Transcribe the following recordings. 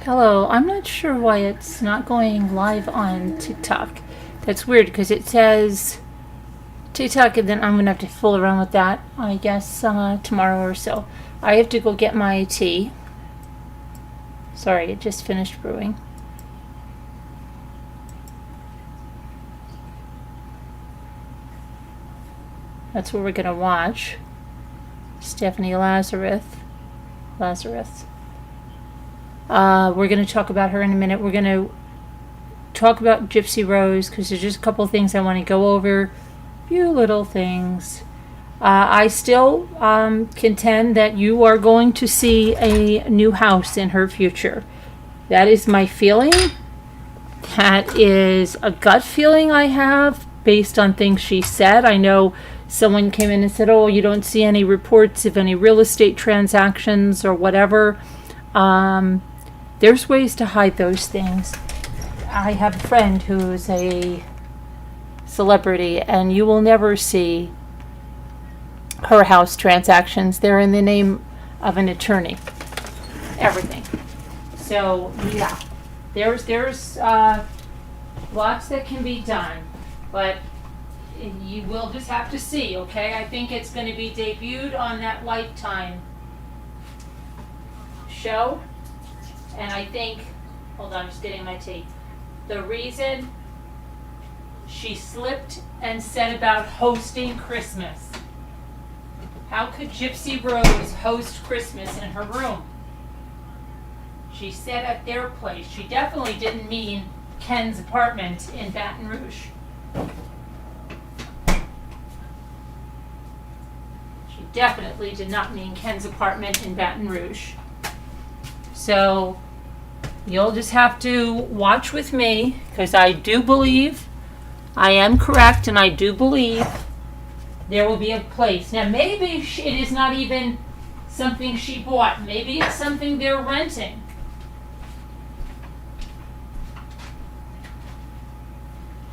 Hello, I'm not sure why it's not going live on TikTok. That's weird because it says TikTok and then I'm going to have to fool around with that, I guess, tomorrow or so. I have to go get my tea. Sorry, it just finished brewing. That's what we're going to watch. Stephanie Lazarus. We're going to talk about her in a minute. We're going to talk about Gypsy Rose because there's just a couple things I want to go over. Few little things. I still contend that you are going to see a new house in her future. That is my feeling. That is a gut feeling I have based on things she said. I know someone came in and said, oh, you don't see any reports of any real estate transactions or whatever. There's ways to hide those things. I have a friend who's a celebrity, and you will never see her house transactions. They're in the name of an attorney. Everything. So, yeah. There's lots that can be done, but you will just have to see, okay? I think it's going to be debuted on that Lifetime show. And I think, hold on, I'm just getting my tea. The reason she slipped and said about hosting Christmas. How could Gypsy Rose host Christmas in her room? She said at their place. She definitely didn't mean Ken's apartment in Baton Rouge. She definitely did not mean Ken's apartment in Baton Rouge. So you'll just have to watch with me because I do believe I am correct and I do believe there will be a place. Now maybe it is not even something she bought. Maybe it's something they're renting.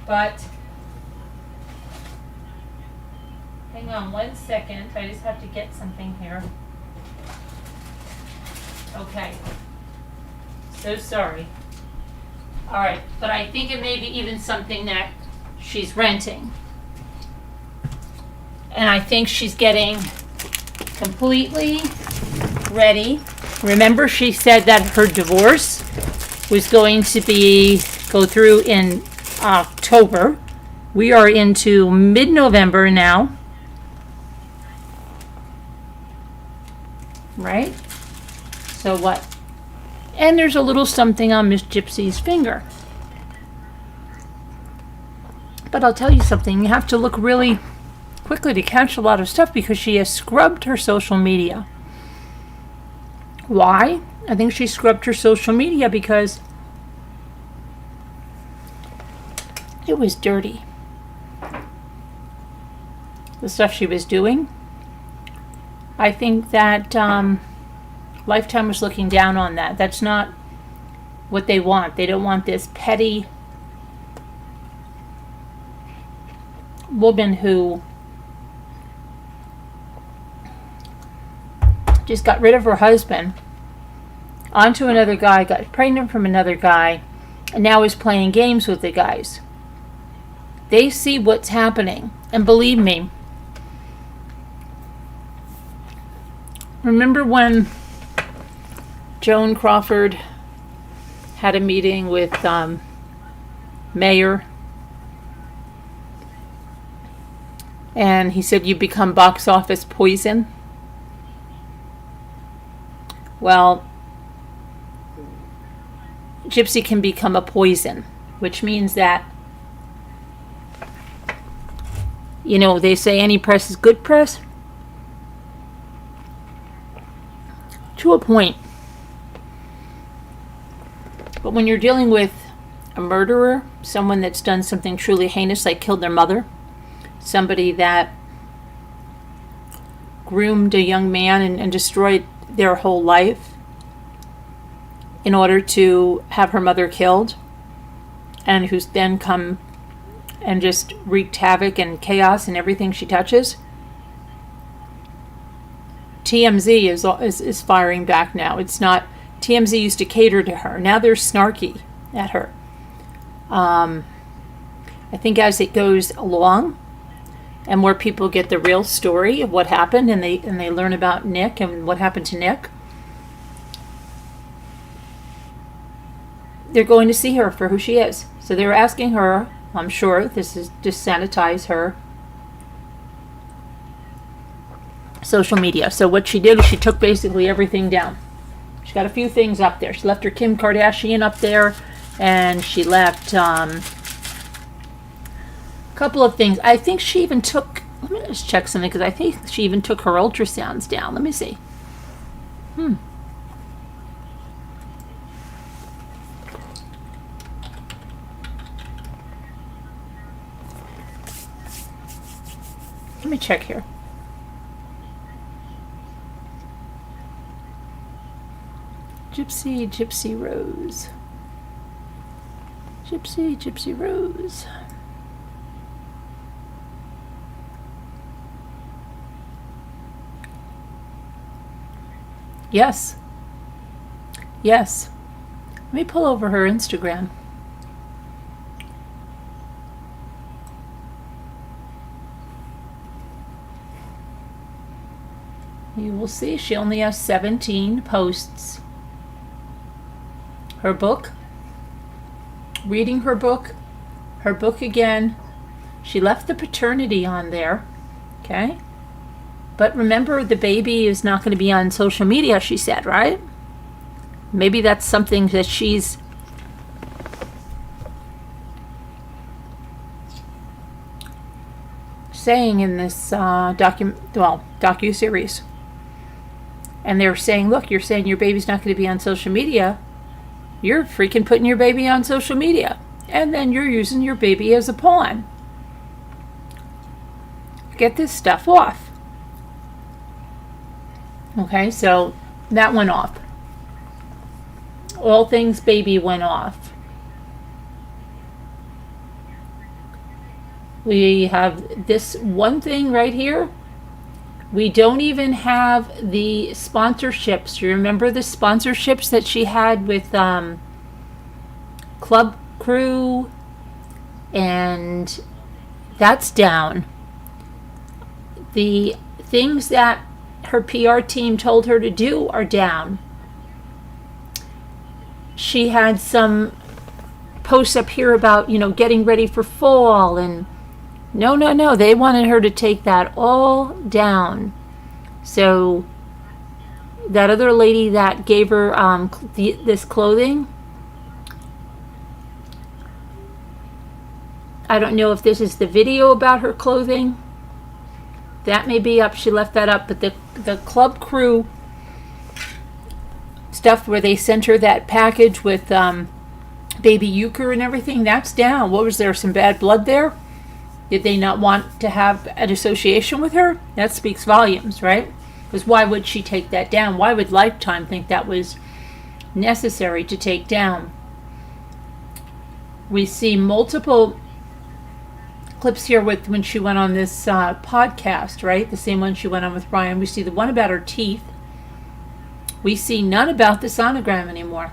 But hang on 1 second. I just have to get something here. Okay. So sorry. All right, but I think it may be even something that she's renting. And I think she's getting completely ready. Remember, she said that her divorce was going to go through in October. We are into mid-November now. Right? So what? And there's a little something on Miss Gypsy's finger. But I'll tell you something. You have to look really quickly to catch a lot of stuff because she has scrubbed her social media. Why? I think she scrubbed her social media because it was dirty. The stuff she was doing. I think that Lifetime was looking down on that. That's not what they want. They don't want this petty woman who just got rid of her husband onto another guy, got pregnant from another guy, and now is playing games with the guys. They see what's happening. And believe me, remember when Joan Crawford had a meeting with Mayor, and he said, you become box office poison? Well, Gypsy can become a poison, which means that, you know, they say any press is good press. To a point. But when you're dealing with a murderer, someone that's done something truly heinous, like killed their mother, somebody that groomed a young man and destroyed their whole life in order to have her mother killed, and who's then come and just wreaked havoc and chaos in everything she touches. TMZ is firing back now. It's not TMZ used to cater to her. Now they're snarky at her. I think as it goes along and more people get the real story of what happened, and they learn about Nick and what happened to Nick, they're going to see her for who she is. So they're asking her, I'm sure this is to sanitize her social media. So what she did is she took basically everything down. She got a few things up there. She left her Kim Kardashian up there, and she left a couple of things. I think she even took, let me just check something, because I think she even took her ultrasounds down. Let me see. Let me check here. Gypsy Rose. Gypsy Rose. Yes. Yes. Let me pull over her Instagram. You will see she only has 17 posts. Her book, reading her book again. She left the paternity on there, okay? But remember, the baby is not going to be on social media, she said, right? Maybe that's something that she's saying in this docu-series. And they're saying, look, you're saying your baby's not going to be on social media. You're freaking putting your baby on social media. And then you're using your baby as a pawn. Get this stuff off. Okay, so that went off. All things baby went off. We have this one thing right here. We don't even have the sponsorships. You remember the sponsorships that she had with Club Crew? And that's down. The things that her PR team told her to do are down. She had some posts up here about, getting ready for fall, and no, they wanted her to take that all down. So that other lady that gave her this clothing, I don't know if this is the video about her clothing. That may be up. She left that up. But the Club Crew stuff where they sent her that package with baby euchre and everything, that's down. What was there? Some bad blood there? Did they not want to have an association with her? That speaks volumes, right? Because why would she take that down? Why would Lifetime think that was necessary to take down? We see multiple clips here with when she went on this podcast, right? The same one she went on with Ryan. We see the one about her teeth. We see none about the sonogram anymore.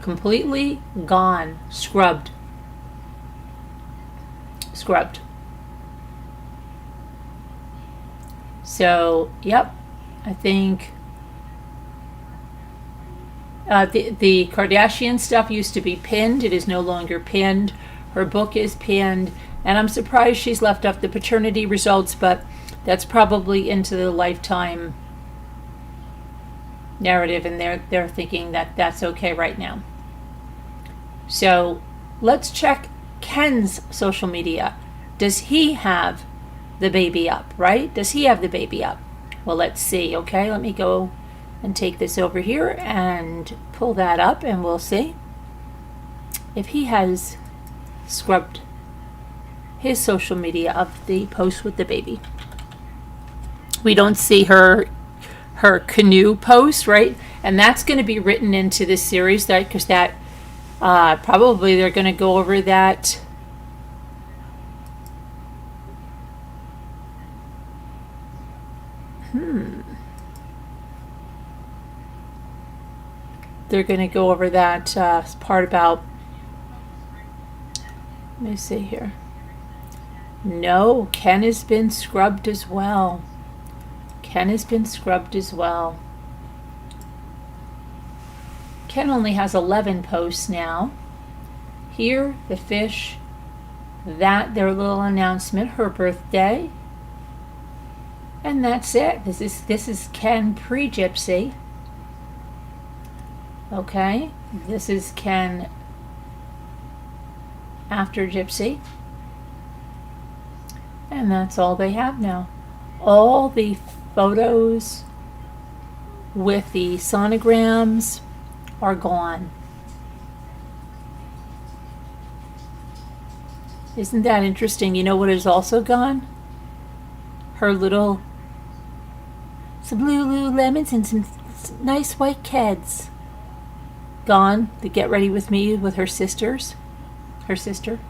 Completely gone. Scrubbed. So, yep, I think the Kardashian stuff used to be pinned. It is no longer pinned. Her book is pinned, and I'm surprised she's left off the paternity results, but that's probably into the Lifetime narrative, and they're thinking that that's okay right now. So let's check Ken's social media. Does he have the baby up, right? Does he have the baby up? Well, let's see. Okay, let me go and take this over here and pull that up, and we'll see if he has scrubbed his social media of the post with the baby. We don't see her canoe post, right? And that's going to be written into this series, that because that probably they're going to go over that. they're going to go over that part about, let me see here. No, Ken has been scrubbed as well. Ken has been scrubbed as well. Ken only has 11 posts now. Here, the fish, that, their little announcement, her birthday. And that's it. This is Ken pre-Gypsy. Okay, this is Ken after Gypsy. And that's all they have now. All the photos with the sonograms are gone. Isn't that interesting? You know what is also gone? Her little, some Lululemons and some nice white kids. Gone. The get ready with me with her sisters. Her sister.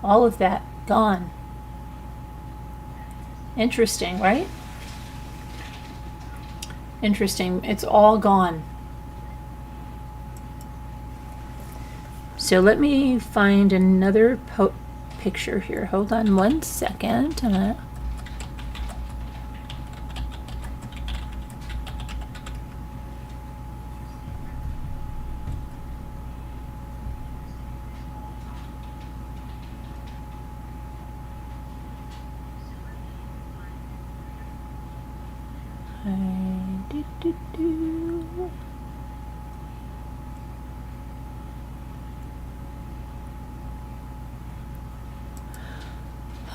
All of that gone. Interesting, right? Interesting. It's all gone. So let me find another picture here. Hold on one second.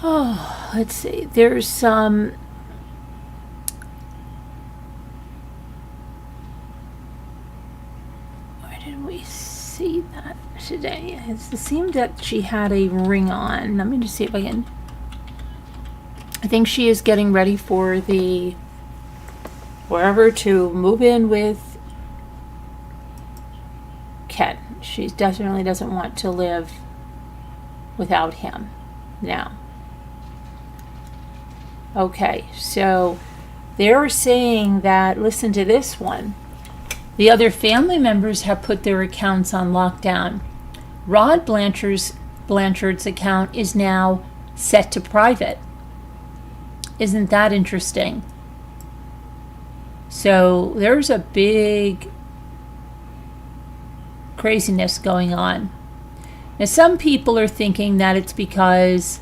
Oh, let's see. There's some. Where did we see that today? It seemed that she had a ring on. Let me just see if I can. I think she is getting ready for the wherever to move in with Ken. She definitely doesn't want to live without him now. Okay, so they're saying that, listen to this one. The other family members have put their accounts on lockdown. Rod Blanchard's account is now set to private. Isn't that interesting? So there's a big craziness going on. Now, some people are thinking that it's because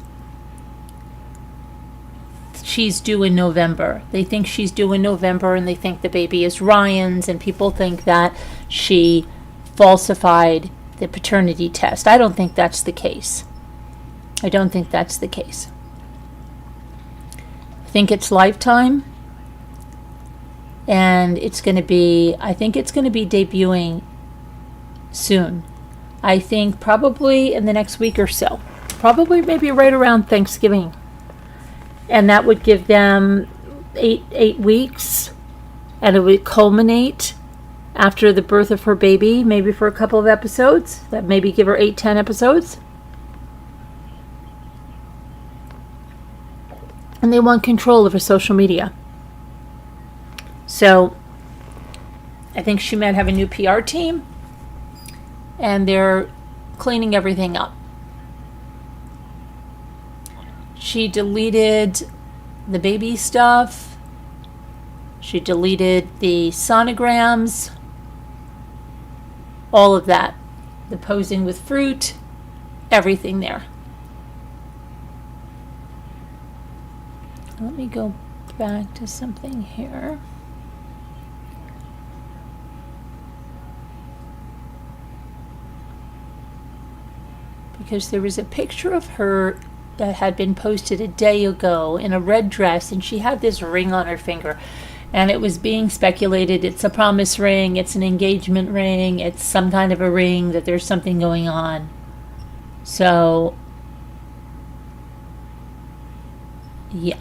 she's due in November. They think she's due in November, and they think the baby is Ryan's, and people think that she falsified the paternity test. I don't think that's the case. I don't think that's the case. I think it's Lifetime, and it's going to be, I think it's going to be debuting soon. I think probably in the next week or so. Probably maybe right around Thanksgiving. And that would give them eight weeks, and it would culminate after the birth of her baby, maybe for a couple of episodes. That maybe give her 8-10 episodes. And they want control of her social media. So I think she might have a new PR team, and they're cleaning everything up. She deleted the baby stuff. She deleted the sonograms. All of that. The posing with fruit. Everything there. Let me go back to something here. Because there was a picture of her that had been posted a day ago in a red dress, and she had this ring on her finger, and it was being speculated it's a promise ring, it's an engagement ring, it's some kind of a ring, that there's something going on. So yeah.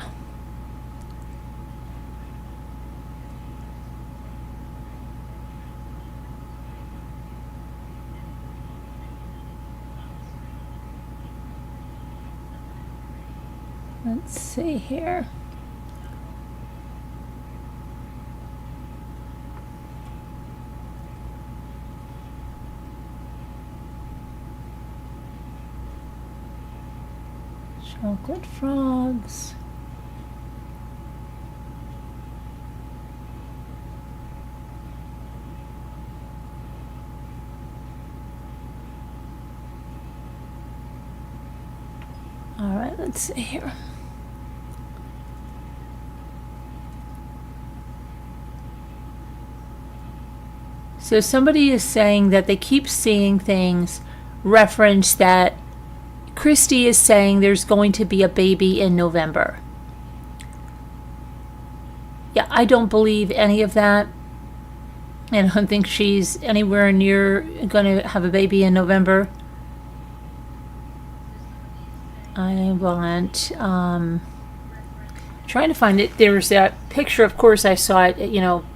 Let's see here. Chocolate frogs. All right, let's see here. So somebody is saying that they keep seeing things reference that Christy is saying there's going to be a baby in November. Yeah, I don't believe any of that. And I don't think she's anywhere near going to have a baby in November. I want, trying to find it. There was that picture, of course, I saw it,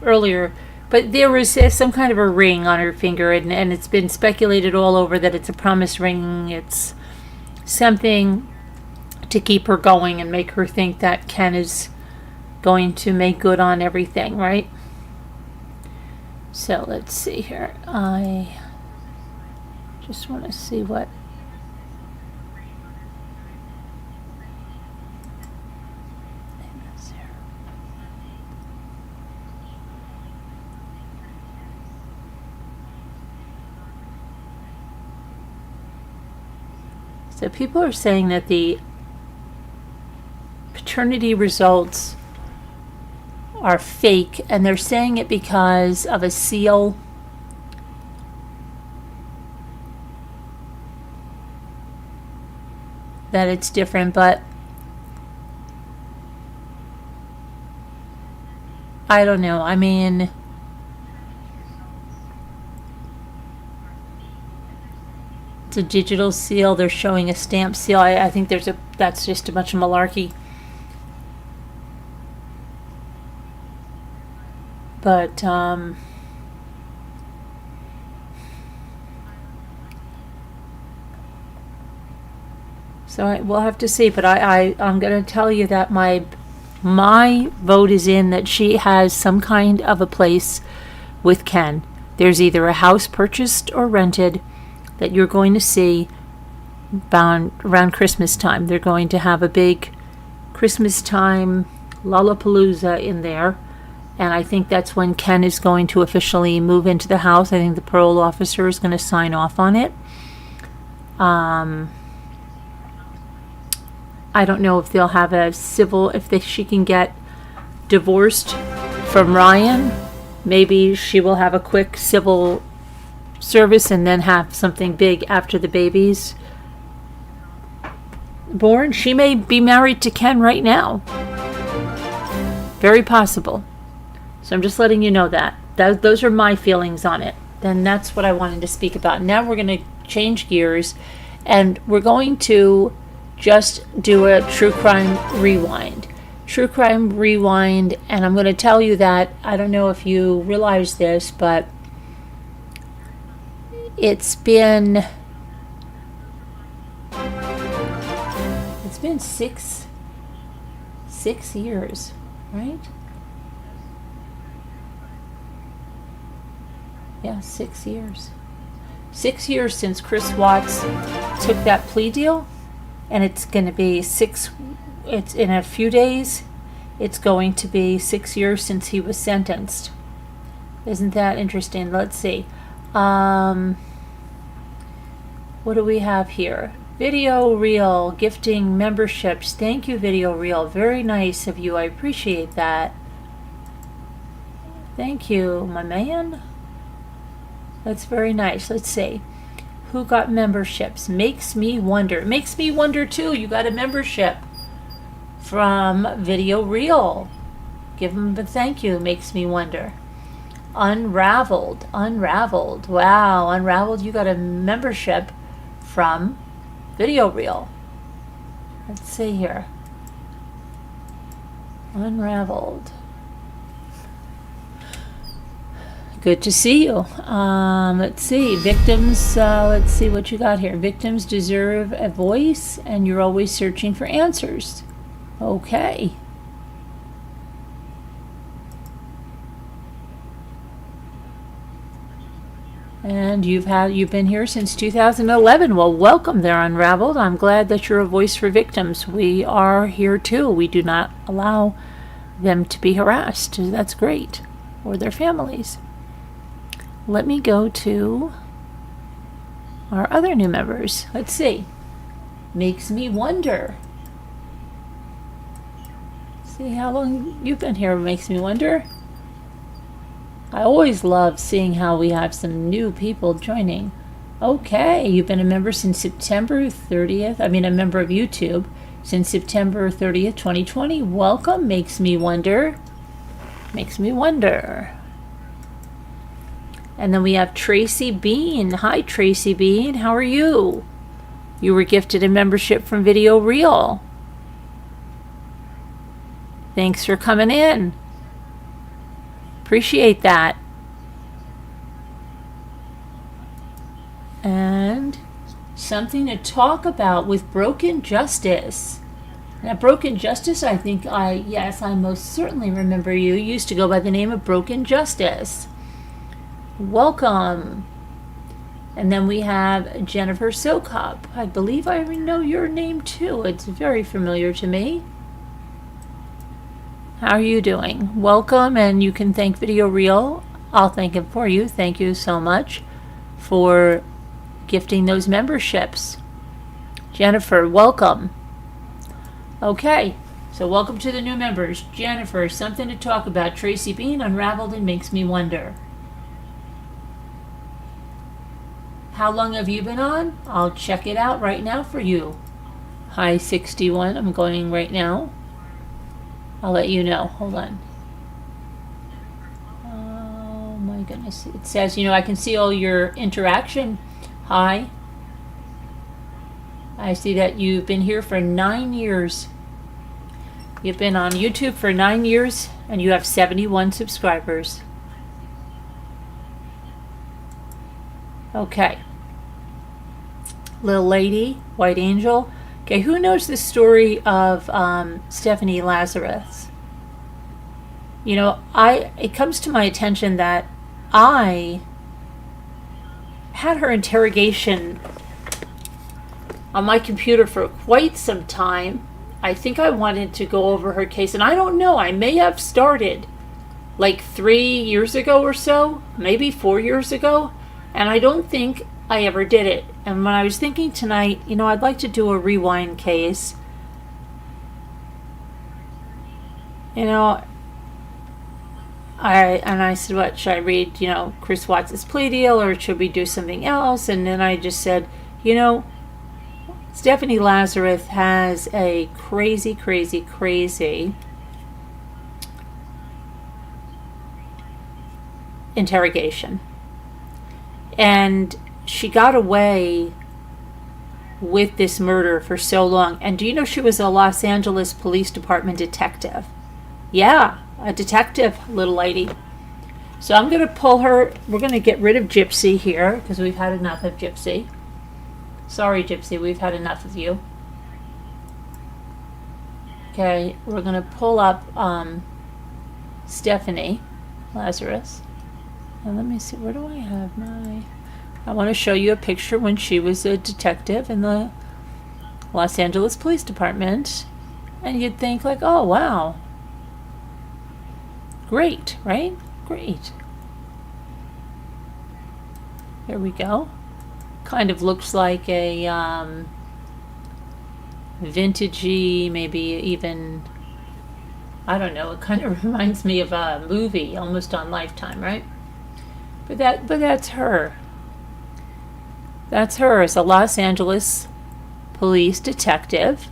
earlier. But there was some kind of a ring on her finger, and it's been speculated all over that it's a promise ring. It's something to keep her going and make her think that Ken is going to make good on everything, right? So let's see here. I just want to see what. So people are saying that the paternity results are fake, and they're saying it because of a seal. That it's different, but I don't know. I mean, it's a digital seal. They're showing a stamp seal. I think that's just a bunch of malarkey. But so we'll have to see. But I'm going to tell you that my vote is in that she has some kind of a place with Ken. There's either a house purchased or rented that you're going to see around Christmas time. They're going to have a big Christmas time Lollapalooza in there. And I think that's when Ken is going to officially move into the house. I think the parole officer is going to sign off on it. I don't know if they'll have a civil, she can get divorced from Ryan. Maybe she will have a quick civil service and then have something big after the baby's born. She may be married to Ken right now. Very possible. So I'm just letting you know that. Those are my feelings on it. Then that's what I wanted to speak about. Now we're going to change gears, and we're going to just do a true crime rewind. True crime rewind, and I'm going to tell you that, I don't know if you realize this, but it's been 6 years, right? Yeah, 6 years. 6 years since Chris Watts took that plea deal, and it's going to be it's in a few days, it's going to be 6 years since he was sentenced. Isn't that interesting? Let's see. What do we have here? Video Reel gifting memberships. Thank you, Video Reel. Very nice of you. I appreciate that. Thank you, my man. That's very nice. Let's see. Who got memberships? Makes me wonder. Makes me wonder too. You got a membership from Video Reel. Give them a thank you. Makes me wonder. Unraveled. Wow, Unraveled, you got a membership from Video Reel. Let's see here. Unraveled. Good to see you. Let's see. Victims, let's see what you got here. Victims deserve a voice, and you're always searching for answers. Okay. And you've been here since 2011. Well, welcome there, Unraveled. I'm glad that you're a voice for victims. We are here too. We do not allow them to be harassed. That's great. Or their families. Let me go to our other new members. Let's see. Makes me wonder. See how long you've been here. Makes me wonder. I always love seeing how we have some new people joining. Okay, you've been a member since September 30th. I mean, a member of YouTube since September 30th, 2020. Welcome. Makes me wonder. Makes me wonder. And then we have Tracy Bean. Hi, Tracy Bean. How are you? You were gifted a membership from Video Reel. Thanks for coming in. Appreciate that. And something to talk about with Broken Justice. Now, Broken Justice, I think I most certainly remember you. You used to go by the name of Broken Justice. Welcome. And then we have Jennifer Sokop. I believe I know your name too. It's very familiar to me. How are you doing? Welcome, and you can thank Video Reel. I'll thank him for you. Thank you so much for gifting those memberships. Jennifer, welcome. Okay, so welcome to the new members. Jennifer, something to talk about. Tracy Bean, Unraveled and Makes Me Wonder. How long have you been on? I'll check it out right now for you. Hi, 61. I'm going right now. I'll let you know. Hold on. Oh my goodness. It says, I can see all your interaction. Hi. I see that you've been here for 9 years. You've been on YouTube for 9 years and you have 71 subscribers. Okay. Little Lady, White Angel. Okay, who knows the story of Stephanie Lazarus? It comes to my attention that I had her interrogation on my computer for quite some time. I think I wanted to go over her case, and I don't know, I may have started like 3 years ago or so, maybe 4 years ago, and I don't think I ever did it. And when I was thinking tonight, I'd like to do a rewind case. I said, what, should I read, Chris Watts' plea deal, or should we do something else? And then I just said, Stephanie Lazarus has a crazy, crazy, crazy interrogation. And she got away with this murder for so long. And do you know she was a Los Angeles Police Department detective? Yeah, a detective, little lady. So I'm going to pull her. We're going to get rid of Gypsy here because we've had enough of Gypsy. Sorry, Gypsy, we've had enough of you. Okay, we're going to pull up Stephanie Lazarus. And let me see, where do I have my... I want to show you a picture when she was a detective in the Los Angeles Police Department. And you'd think like, oh, wow. Great, right? Great. There we go. Kind of looks like a vintagey, maybe even, I don't know, it kind of reminds me of a movie almost on Lifetime, right? But that's her. That's her as a Los Angeles police detective.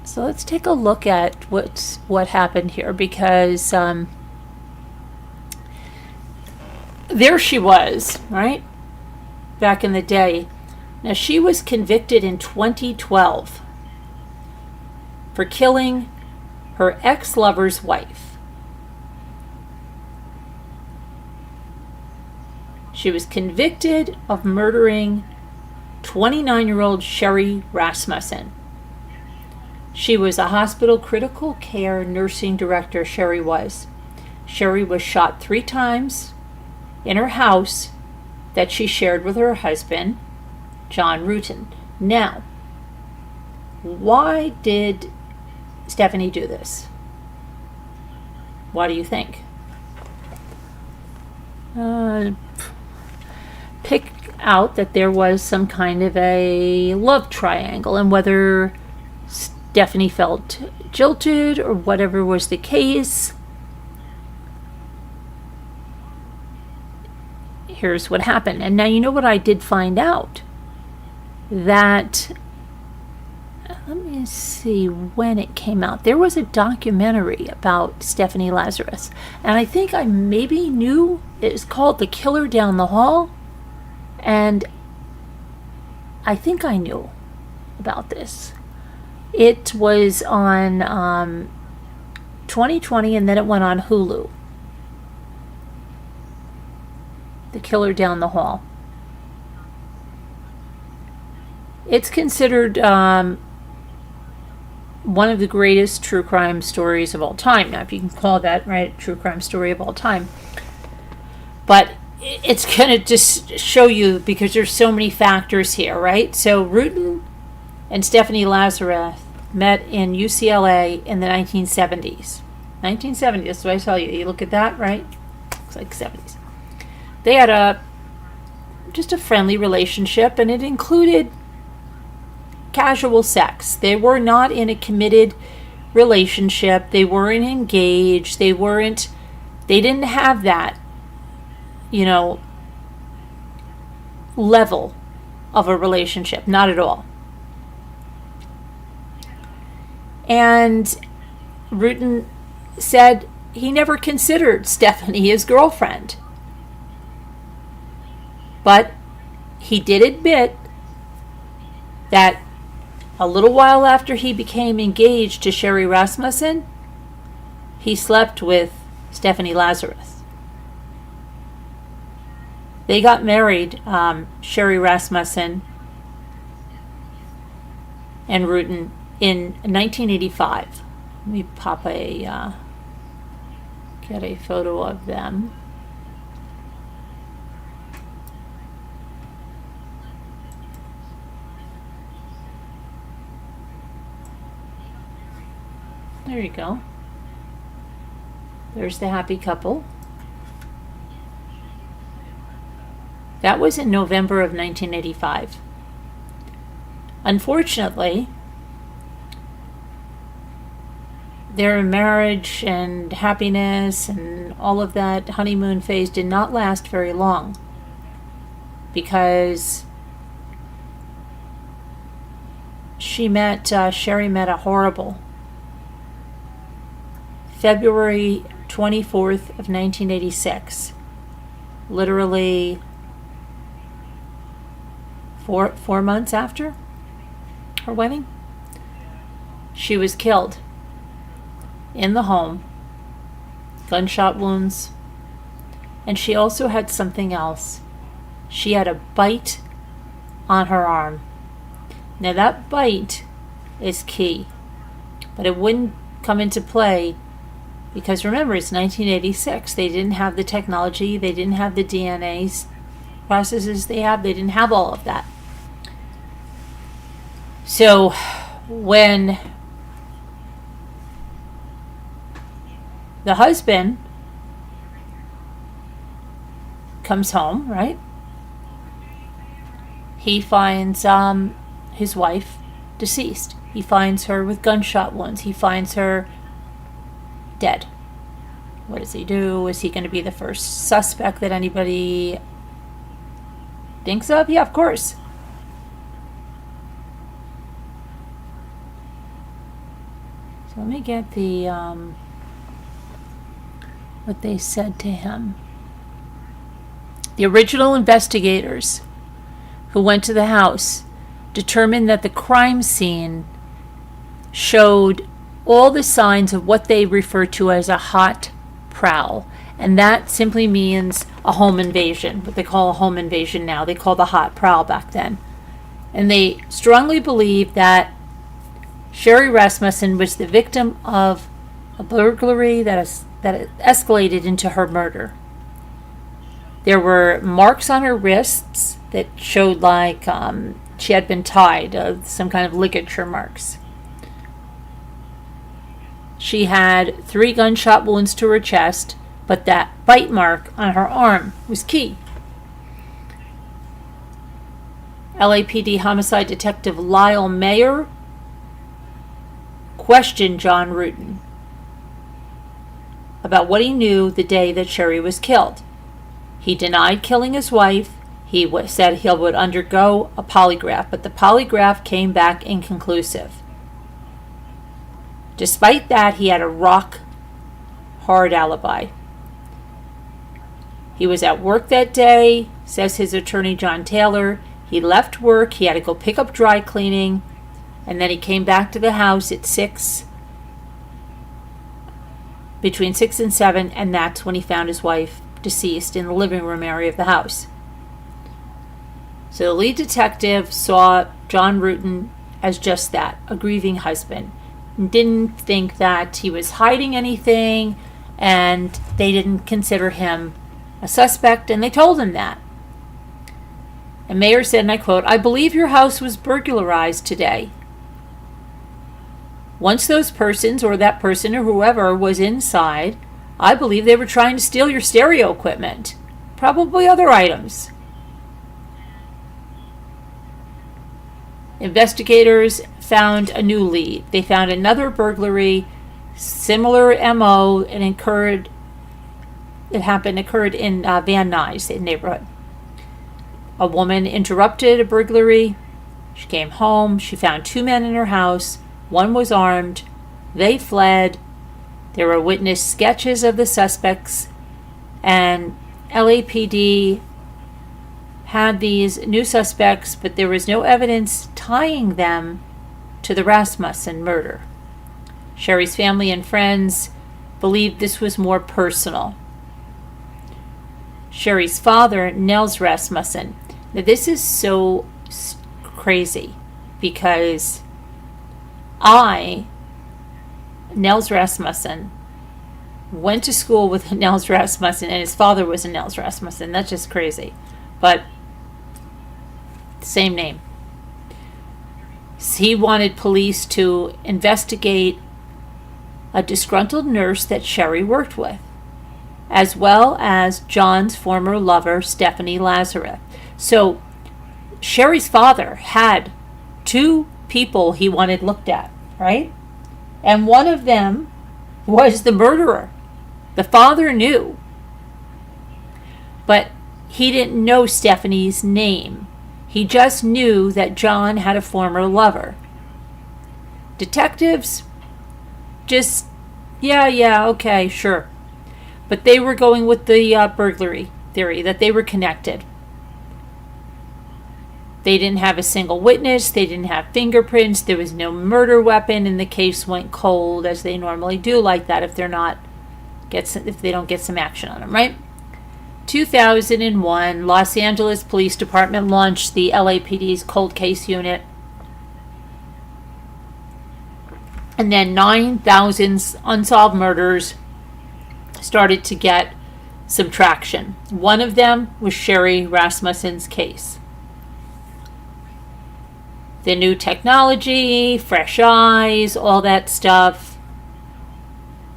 So let's take a look at what happened here, because there she was, right? Back in the day. Now, she was convicted in 2012 for killing her ex-lover's wife. She was convicted of murdering 29-year-old Sherry Rasmussen. She was a hospital critical care nursing director, Sherry was. Sherry was shot 3 times in her house that she shared with her husband, John Rutan. Now, why did Stephanie do this? What do you think? Pick out that there was some kind of a love triangle, and whether Stephanie felt jilted or whatever was the case, here's what happened. And now you know what I did find out? That, let me see when it came out. There was a documentary about Stephanie Lazarus, and I think I maybe knew it was called The Killer Down the Hall, and I think I knew about this. It was on 2020, and then it went on Hulu. The Killer Down the Hall. It's considered one of the greatest true crime stories of all time. Now, if you can call that, right, a true crime story of all time. But it's going to just show you, because there's so many factors here, right? So Rutan and Stephanie Lazarus met in UCLA in the 1970s. 1970s, that's what I tell you. You look at that, right? Looks like 70s. They had just a friendly relationship, and it included casual sex. They were not in a committed relationship. They weren't engaged. They didn't have that, level of a relationship. Not at all. And Rutan said he never considered Stephanie his girlfriend. But he did admit that a little while after he became engaged to Sherry Rasmussen, he slept with Stephanie Lazarus. They got married, Sherry Rasmussen and Rutan, in 1985. Let me get a photo of them. There you go. There's the happy couple. That was in November of 1985. Unfortunately, their marriage and happiness and all of that honeymoon phase did not last very long, because Sherry met a horrible February 24th of 1986. Literally four months after her wedding, she was killed in the home, gunshot wounds, and she also had something else. She had a bite on her arm. Now that bite is key, but it wouldn't come into play because remember, it's 1986. They didn't have the technology. They didn't have the DNA processes they have. They didn't have all of that. So when the husband comes home, right, he finds his wife deceased. He finds her with gunshot wounds. He finds her dead. What does he do? Is he going to be the first suspect that anybody thinks of? Yeah, of course. So let me get the what they said to him. The original investigators who went to the house determined that the crime scene showed all the signs of what they refer to as a hot prowl. And that simply means a home invasion, what they call a home invasion now. They call the hot prowl back then. And they strongly believe that Sherry Rasmussen was the victim of a burglary that that escalated into her murder. There were marks on her wrists that showed like she had been tied, some kind of ligature marks. She had 3 gunshot wounds to her chest, but that bite mark on her arm was key. LAPD homicide detective Lyle Mayer questioned John Rutan about what he knew the day that Sherry was killed. He denied killing his wife. He said he would undergo a polygraph, but the polygraph came back inconclusive. Despite that, he had a rock-hard alibi. He was at work that day, says his attorney John Taylor. He left work, he had to go pick up dry cleaning, and then he came back to the house at between 6 and 7, and that's when he found his wife deceased in the living room area of the house. So the lead detective saw John Rutan as just that, a grieving husband. Didn't think that he was hiding anything, and they didn't consider him a suspect, and they told him that. And Mayer said, and I quote, "I believe your house was burglarized today. Once those persons, or that person or whoever was inside, I believe they were trying to steal your stereo equipment, probably other items." Investigators found a new lead. They found another burglary, similar MO, and occurred in Van Nuys neighborhood. A woman interrupted a burglary. She came home. She found 2 men in her house. One was armed. They fled. There were witness sketches of the suspects, and LAPD had these new suspects, but there was no evidence tying them to the Rasmussen murder. Sherry's family and friends believed this was more personal. Sherry's father, Nels Rasmussen. Now this is so crazy because Nels Rasmussen, went to school with Nels Rasmussen, and his father was a Nels Rasmussen. That's just crazy. But same name. He wanted police to investigate a disgruntled nurse that Sherry worked with, as well as John's former lover, Stephanie Lazarus. So Sherry's father had 2 people he wanted looked at, right? And one of them was the murderer. The father knew, but he didn't know Stephanie's name. He just knew that John had a former lover. Detectives just, yeah, okay, sure. But they were going with the burglary theory, that they were connected. They didn't have a single witness. They didn't have fingerprints. There was no murder weapon, and the case went cold, as they normally do like that if they don't get some action on them, right? 2001, Los Angeles Police Department launched the LAPD's cold case unit. And then 9,000 unsolved murders started to get some traction. One of them was Sherry Rasmussen's case. The new technology, fresh eyes, all that stuff.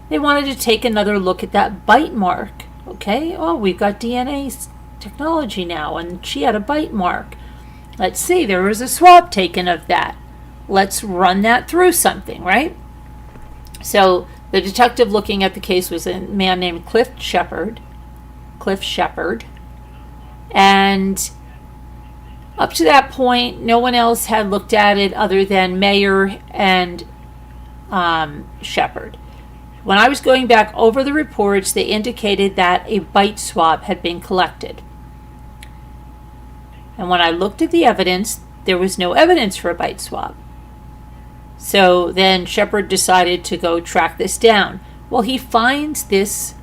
They wanted to take another look at that bite mark. Okay, we've got DNA technology now, and she had a bite mark. Let's see, there was a swab taken of that. Let's run that through something, right? So the detective looking at the case was a man named Cliff Shepard. And up to that point, no one else had looked at it other than Mayer and Shepard. When I was going back over the reports, they indicated that a bite swab had been collected. And when I looked at the evidence, there was no evidence for a bite swab. So then Shepard decided to go track this down. Well, he finds this.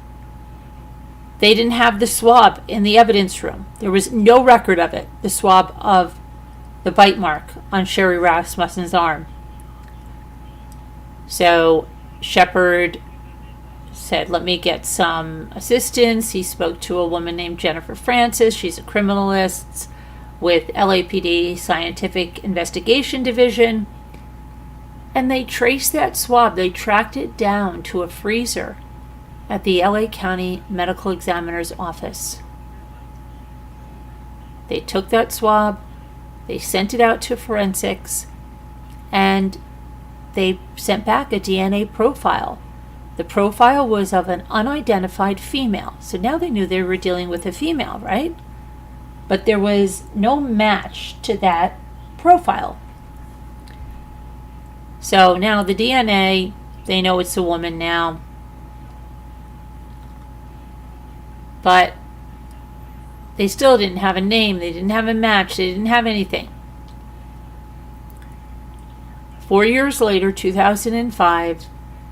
They didn't have the swab in the evidence room. There was no record of it, the swab of the bite mark on Sherry Rasmussen's arm. So Shepard said, let me get some assistance. He spoke to a woman named Jennifer Francis. She's a criminalist with LAPD Scientific Investigation Division. And they traced that swab. They tracked it down to a freezer at the LA County Medical Examiner's office. They took that swab, they sent it out to forensics, and they sent back a DNA profile. The profile was of an unidentified female. So now they knew they were dealing with a female, right? But there was no match to that profile. So now the DNA, they know it's a woman now. But they still didn't have a name. They didn't have a match. They didn't have anything. 4 years later, 2005,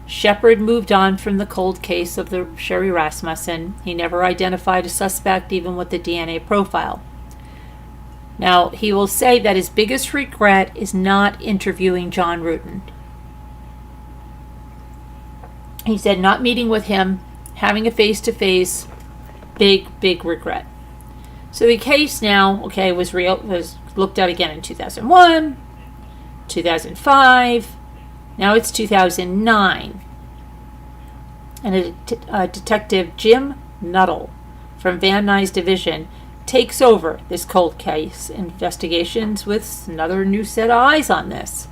Shepard moved on from the cold case of the Sherry Rasmussen. He never identified a suspect, even with the DNA profile. Now, he will say that his biggest regret is not interviewing John Ruetten. He said not meeting with him, having a face-to-face, big regret. So the case now, was looked at again in 2001, 2005, now it's 2009. And Detective Jim Nuttall from Van Nuys Division takes over this cold case investigations with another new set of eyes on this.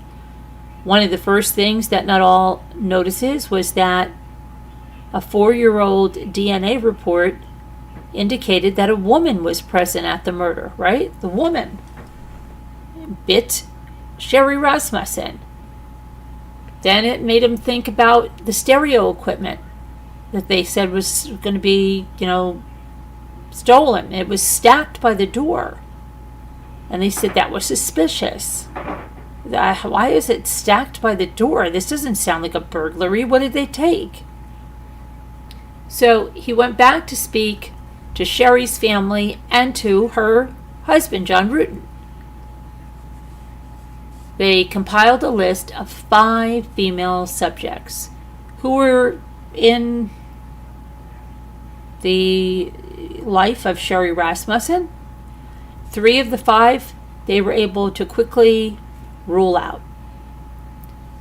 One of the first things that Nuttall notices was that a 4-year-old DNA report indicated that a woman was present at the murder, right? The woman bit Sherry Rasmussen. Then it made him think about the stereo equipment that they said was going to be, stolen. It was stacked by the door. And they said that was suspicious. Why is it stacked by the door? This doesn't sound like a burglary. What did they take? So he went back to speak to Sherry's family and to her husband, John Ruetten. They compiled a list of 5 female subjects who were in the life of Sherry Rasmussen. 3 of the 5 they were able to quickly rule out.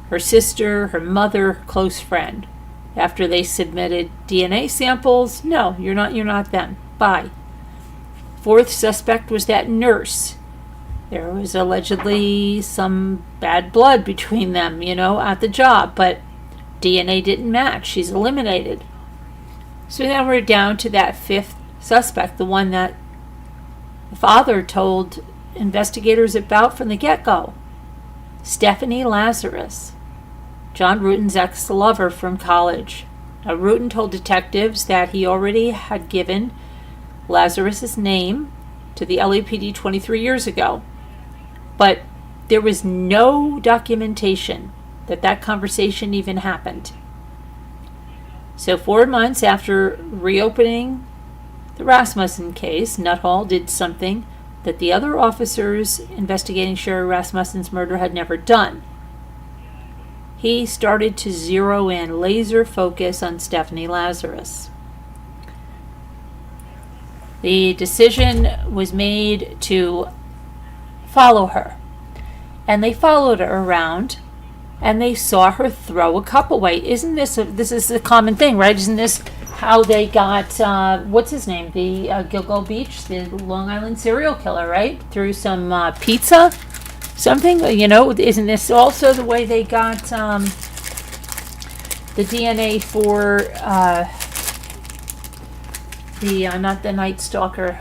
Her sister, her mother, close friend. After they submitted DNA samples, no, you're not them. Bye. 4th suspect was that nurse. There was allegedly some bad blood between them, at the job, but DNA didn't match. She's eliminated. So now we're down to that 5th suspect, the one that the father told investigators about from the get-go. Stephanie Lazarus, John Ruetten's ex-lover from college. Now, Ruetten told detectives that he already had given Lazarus's name to the LAPD 23 years ago. But there was no documentation that conversation even happened. So 4 months after reopening the Rasmussen case, Nuttall did something that the other officers investigating Sherry Rasmussen's murder had never done. He started to zero in, laser focus on Stephanie Lazarus. The decision was made to follow her. And they followed her around, and they saw her throw a cup away. Isn't this is a common thing, right? Isn't this how they got, what's his name? The Gilgo Beach, the Long Island serial killer, right? Threw some pizza, something, isn't this also the way they got the DNA for not the Night Stalker,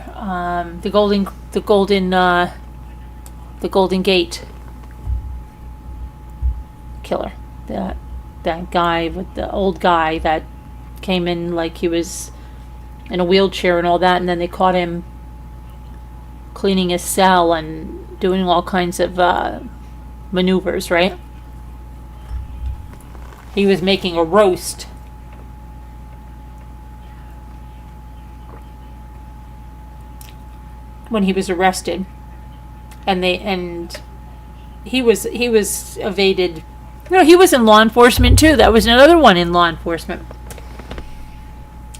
the Golden Gate killer, that guy with the old guy that came in like he was in a wheelchair and all that, and then they caught him cleaning his cell and doing all kinds of maneuvers, right? He was making a roast. When he was arrested, and he was evaded. No, he was in law enforcement too. That was another one in law enforcement.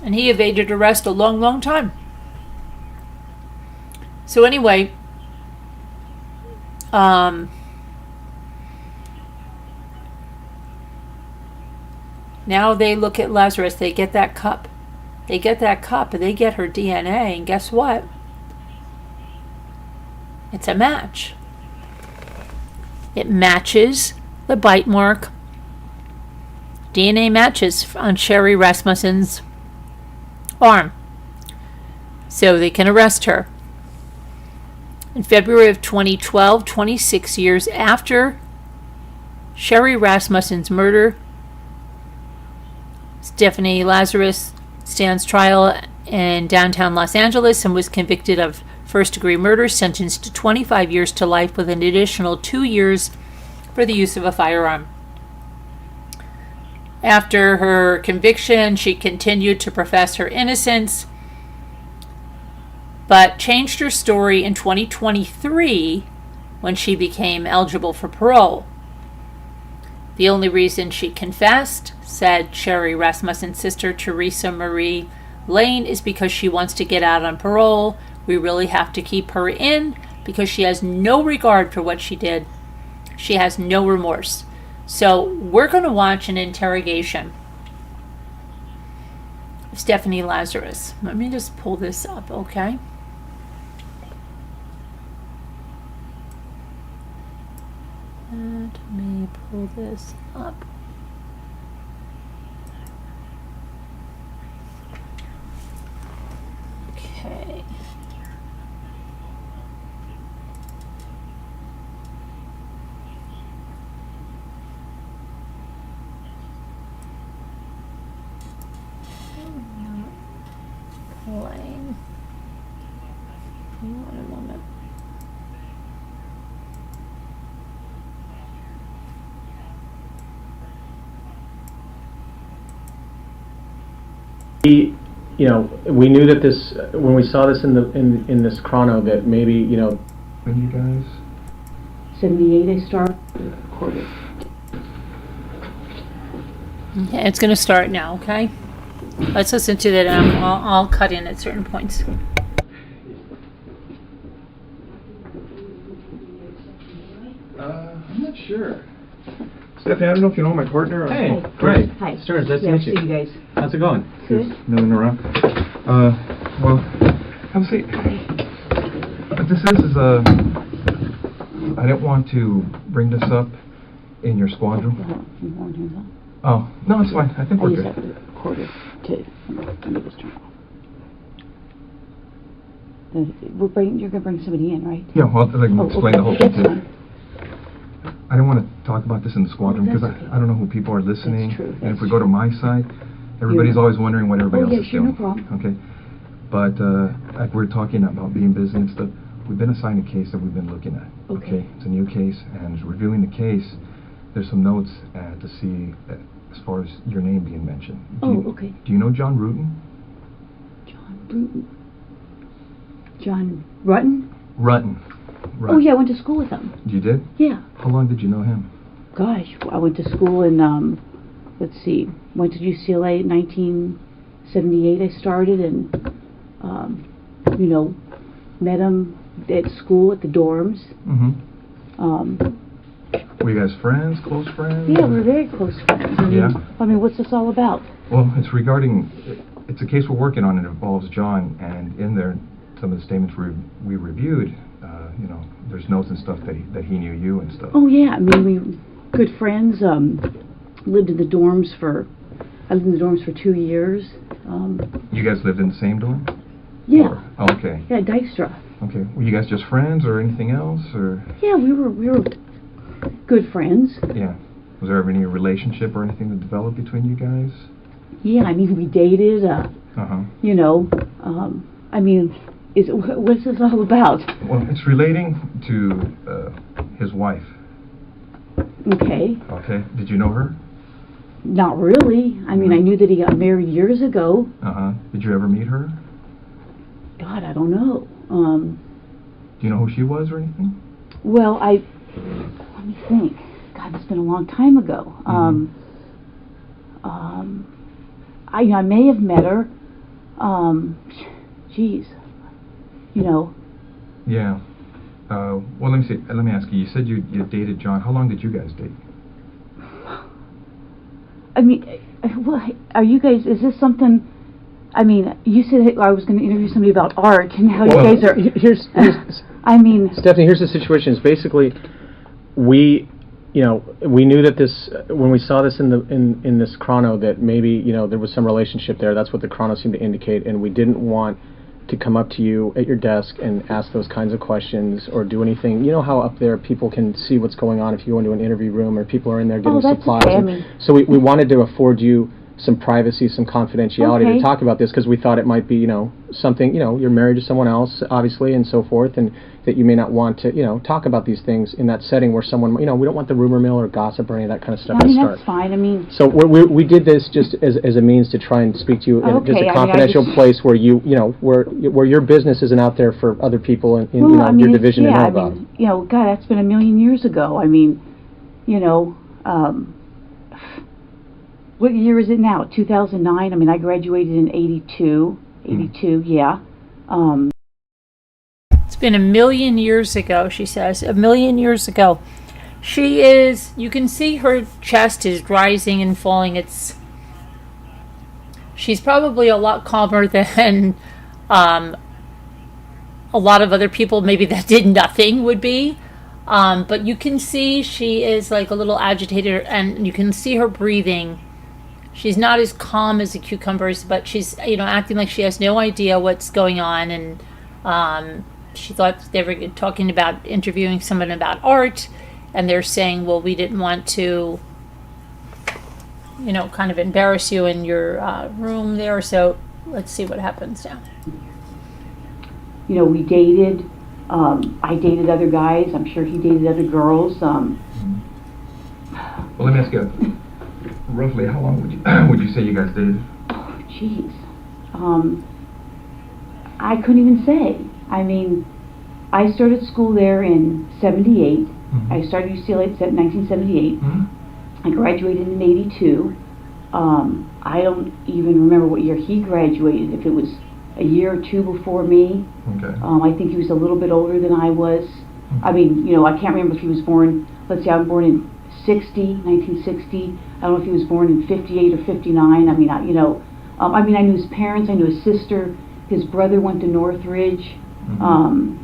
And he evaded arrest a long, long time. So anyway, now they look at Lazarus. They get that cup. They get that cup, and they get her DNA. And guess what? It's a match. It matches the bite mark. DNA matches on Sherry Rasmussen's arm. So they can arrest her. In February of 2012, 26 years after Sherry Rasmussen's murder, Stephanie Lazarus stands trial in downtown Los Angeles and was convicted of first-degree murder, sentenced to 25 years to life with an additional 2 years for the use of a firearm. After her conviction, she continued to profess her innocence, but changed her story in 2023 when she became eligible for parole. The only reason she confessed, said Sherry Rasmussen's sister Teresa Marie Lane, is because she wants to get out on parole. We really have to keep her in because she has no regard for what she did. She has no remorse. So we're going to watch an interrogation of Stephanie Lazarus. Let me just pull this up, okay? Let me pull this up. Okay. Playing. Hang on a moment. We knew that this when we saw this in this chrono that maybe When you guys? 78 I started recorded. Okay, it's going to start now, okay? Let's listen to that, and I'll cut in at certain points. I'm not sure. Stephanie, I don't know if you know my partner. Hey, Hi. great. Hi. Stearns, nice to Yeah, meet see you. you guys. How's it going? Good. Milling around. Well, I would say what this is I didn't want to bring this up in your squadron. You want him on? Oh, no, it's fine. I think I we're use good. that recorder too. Let me just turn it on. You're gonna bring somebody in, right? Yeah, well, I can explain the whole thing That's too. fine. I don't want to talk about this in the squadron that's because okay. I don't know who people are listening. That's true, And that's if we go to my side, everybody's always wondering what everybody else is sure, doing. no problem. Okay. But like we're talking about being busy and stuff, we've been assigned a case that we've been looking at. Okay. It's a new case, and reviewing the case, there's some notes to see as far as your name being mentioned. Okay. Do you know John Rutten? John Bruton. John Rutten? Rutten. Oh yeah, I went to school with him. You did? Yeah. How long did you know him? Gosh, I went to school in, let's see, went to UCLA in 1978 I started, and, met him at school at the dorms. Mm-hmm. Were you guys friends, close friends? Yeah, we're very close friends. I mean, what's this all about? Well, it's a case we're working on. It involves John, and in there, some of the statements we reviewed, there's notes and stuff that he knew you and stuff. Oh yeah, I mean, we good friends. Lived in the dorms I lived in the dorms for 2 years. You guys lived in the same dorm? Yeah. Oh, okay. Yeah, Dykstra. Okay. Were you guys just friends or anything else, or? Yeah, we were good friends. Yeah. Was there ever any relationship or anything that developed between you guys? Yeah, I mean, we dated. Uh-huh. I mean, what's this all about? Well, it's relating to his wife. Okay. Okay. Did you know her? Not really. I mean, I knew that he got married years ago. Uh-huh. Did you ever meet her? God, I don't know. Do you know who she was or anything? Well, let me think. God, it's been a long time ago. I may have met her. geez, you know, Yeah. Well, let me see. Let me ask you. You said you dated John. How long did you guys date? I mean, well, are you guys, is this something, I mean, you said I was going to interview somebody about art, and how Well, you guys are, Here's I mean, Stephanie, here's the situation. Is basically, we knew that this, when we saw this in this chrono, that maybe, there was some relationship there. That's what the chrono seemed to indicate, and we didn't want to come up to you at your desk and ask those kinds of questions or do anything. You know how up there people can see what's going on if you go into an interview room or people are in there getting that's supplies. okay. I And mean, so we wanted to afford you some privacy, some confidentiality Okay. to talk about this, because we thought it might be, something, you're married to someone else, obviously, and so forth, and that you may not want to, talk about these things in that setting where someone, we don't want the rumor mill or gossip or any of that kind of stuff I mean, to start. that's fine. I mean, So we did this just as a means to try and speak to you in just Okay, I mean, a I confidential just- place where where your business isn't out there for other people in well, I mean, your it's- division yeah, to know I about. mean, God, that's been a million years ago. I mean, what year is it now? 2009? I mean, I graduated in 82, yeah. It's been a million years ago, she says. A million years ago. She is, you can see her chest is rising and falling. She's probably a lot calmer than a lot of other people maybe that did nothing would be. But you can see she is like a little agitated, and you can see her breathing. She's not as calm as the cucumbers, but she's, acting like she has no idea what's going on. And she thought they were talking about interviewing someone about art, and they're saying, well, we didn't want to, kind of embarrass you in your room there. So let's see what happens now. We dated. I dated other guys. I'm sure he dated other girls. Well, let me ask you. Roughly, how long would you say you guys dated? Oh, jeez. I couldn't even say. I mean, I started school there in 78. Mm-hmm. I started UCLA in 1978. Mm-hmm. I graduated in 82. I don't even remember what year he graduated, if it was a year or two before me. Okay. I think he was a little bit older than I was. Mm-hmm. I mean, I can't remember if he was born, let's see, I was born in 1960. I don't know if he was born in 58 or 59. I mean, I knew his parents, I knew his sister. His brother went to Northridge. Mm-hmm.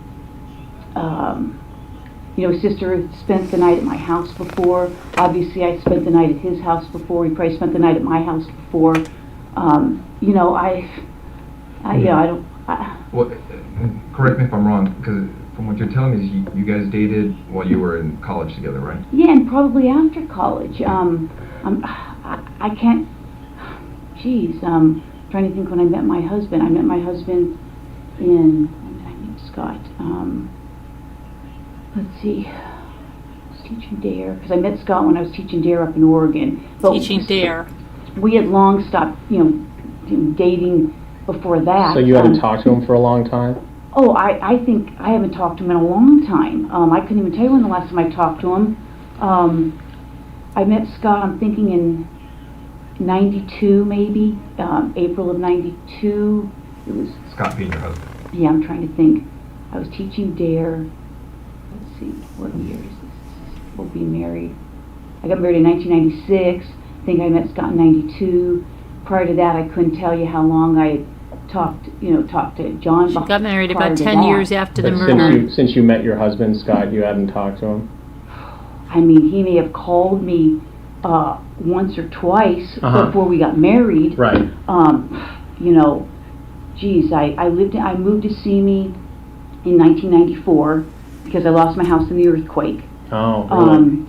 His sister had spent the night at my house before. Obviously, I spent the night at his house before. He probably spent the night at my house before. Well, correct me if I'm wrong, because from what you're telling me, is you guys dated while you were in college together, right? Yeah, and probably after college. I can't. Geez, trying to think when I met my husband. I met my husband in. When did I meet Scott? Let's see. I was teaching DARE, because I met Scott when I was teaching DARE up in Oregon. But Teaching DARE. we had long stopped, dating before that. So you haven't talked to him for a long time? Oh, I think I haven't talked to him in a long time. I couldn't even tell you when the last time I talked to him. I met Scott, I'm thinking in 92 maybe, April of 92. It was, Scott being your husband. yeah, I'm trying to think. I was teaching DARE. Let's see, what year is this? We'll be married. I got married in 1996. I think I met Scott in 92. Prior to that, I couldn't tell you how long I had talked to John. She got married prior about to 10 that. years after the But murder. since you met your husband, Scott, you hadn't talked to him? I mean, he may have called me once or twice before we got married. Right. Geez, I moved to Simi in 1994 because I lost my house in the earthquake. Oh, really?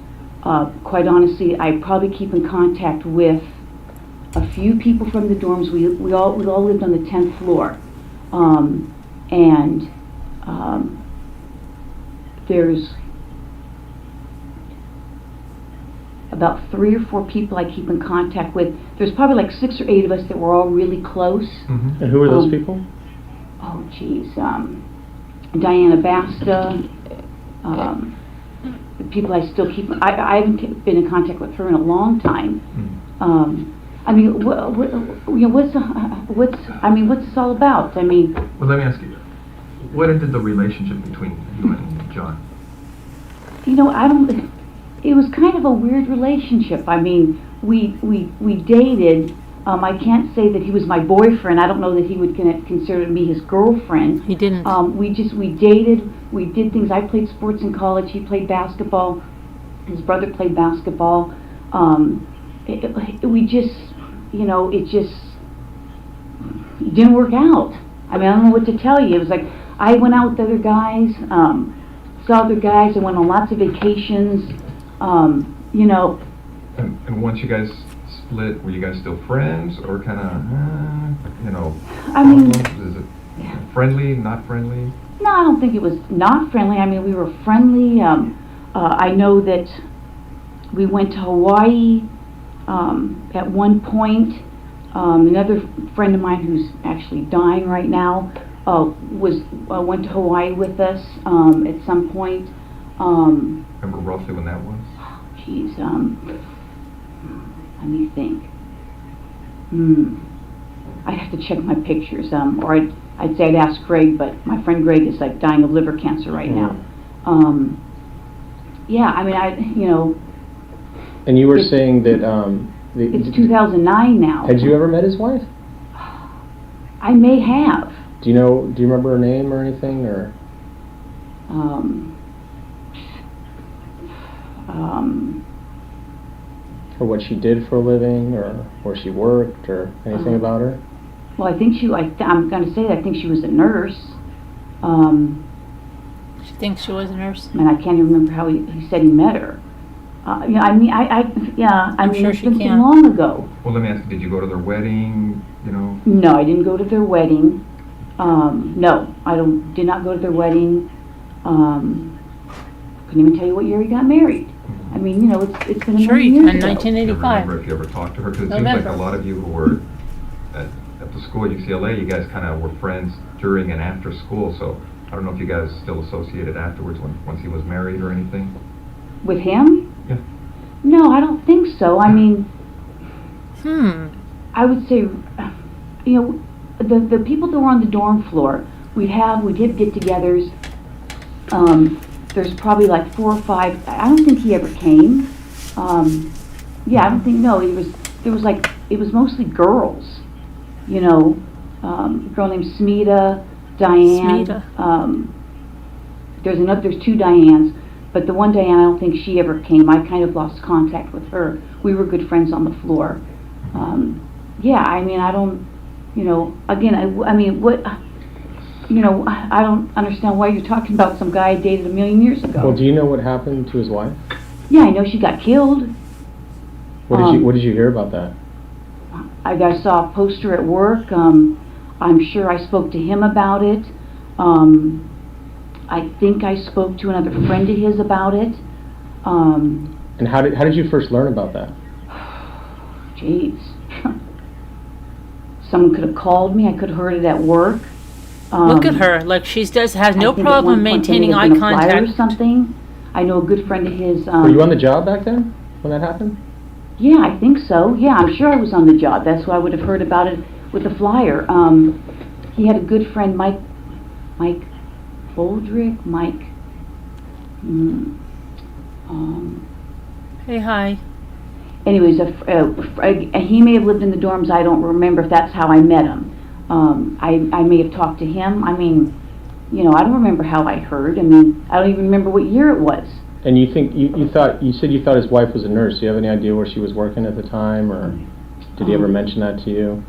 Quite honestly, I probably keep in contact with a few people from the dorms. We all lived on the 10th floor, and there's about 3 or 4 people I keep in contact with. There's probably like 6 or 8 of us that were all really close. Mm-hmm. And who are those people? Oh, geez, Diana Basta. The people I still keep. I haven't been in contact with her in a long time. Mm-hmm. I mean, what's this all about? I mean, Well, let me ask you, what ended the relationship between you and John? it was kind of a weird relationship. I mean, we dated. I can't say that he was my boyfriend. I don't know that he would consider me his girlfriend. He didn't. We dated. We did things. I played sports in college. He played basketball. His brother played basketball. It didn't work out. I mean, I don't know what to tell you. It was like I went out with other guys, saw other guys. I went on lots of vacations. And once you guys split, were you guys still friends, or kind of, I mean, is it friendly, not friendly? No, I don't think it was not friendly. I mean, we were friendly. I know that we went to Hawaii at one point. Another friend of mine who's actually dying right now went to Hawaii with us at some point. Remember roughly when that was? Geez, let me think. I'd have to check my pictures, or I'd say I'd ask Greg, but my friend Greg is like dying of liver cancer right now. Yeah, I mean, And you were saying that it's 2009 now. had you ever met his wife? I may have. Do you remember her name or anything, or? Or what she did for a living, or where she worked, or anything about her? Well, I think I'm going to say that I think she was a nurse. She thinks she was a nurse. And I can't even remember how he said he met her. I'm sure it's she been so can. long ago. Well, let me ask you, did you go to their wedding, No, I didn't go to their wedding. No, did not go to their wedding. Couldn't even tell you what year we got married. I mean, it's been a Sure, million you years can. ago. 1985. remember if you ever talked to her? Because it seems like November. a lot of you who were at the school at UCLA, you guys kind of were friends during and after school, so I don't know if you guys still associated afterwards once he was married or anything. With him? Yeah. No, I don't think so. I mean, I would say, the people that were on the dorm floor, we did get-togethers. There's probably like 4 or 5. I don't think he ever came. I don't think, no, it was mostly girls. A girl named Smita, Diane. Smita. There's 2 Dianes, but the one Diane, I don't think she ever came. I kind of lost contact with her. We were good friends on the floor. I mean, I don't, again, I mean, what, I don't understand why you're talking about some guy I dated a million years ago. Well, do you know what happened to his wife? Yeah, I know she got killed. What did you hear about that? I saw a poster at work. I'm sure I spoke to him about it. I think I spoke to another friend of his about it. And how did you first learn about that? Jeez. Someone could have called me. I could have heard it at work. Look at her. Like, she has no I think at one problem point maintaining there may eye have been a flyer contact. or something. I know a good friend of his. Were you on the job back then when that happened? Yeah, I think so. Yeah, I'm sure I was on the job. That's why I would have heard about it with the flyer. He had a good friend, Mike Boldrick, Hey, hi. anyways, he may have lived in the dorms. I don't remember if that's how I met him. I may have talked to him. I mean, I don't remember how I heard. I mean, I don't even remember what year it was. And you think you thought his wife was a nurse. Do you have any idea where she was working at the time, or did he ever mention that to you?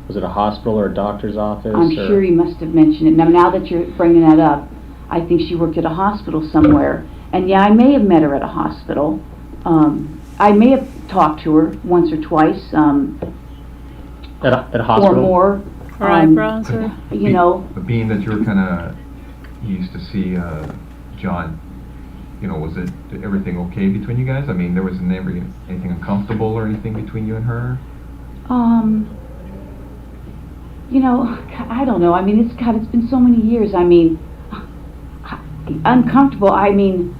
Was it a hospital or a doctor's office? I'm sure he must have mentioned it. Now that you're bringing that up, I think she worked at a hospital somewhere. And yeah, I may have met her at a hospital. I may have talked to her once or twice. At a hospital? Or more. Her eyebrows are... But being that you used to see John, was everything okay between you guys? I mean, there was never anything uncomfortable or anything between you and her? I don't know. I mean, it's been so many years. I mean, uncomfortable. I mean,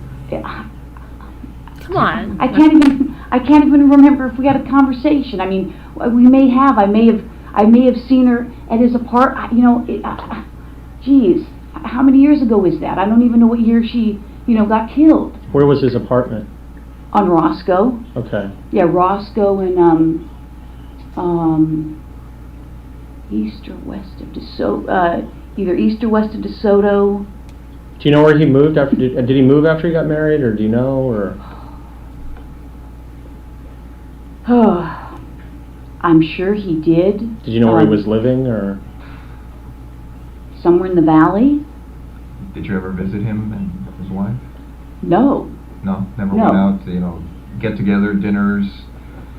Come on. I can't even remember if we had a conversation. I mean, we may have. I may have seen her at his apartment. You know, geez, how many years ago was that? I don't even know what year she, got killed. Where was his apartment? On Roscoe. Okay. Yeah, Roscoe and east or west of DeSoto. Either east or west of DeSoto. Do you know where he moved after? Did he move after he got married, or do you know? Or I'm sure he did. did you know where he was living, or? Somewhere in the valley. Did you ever visit him and his wife? No. No, never No. went out to, get together, dinners,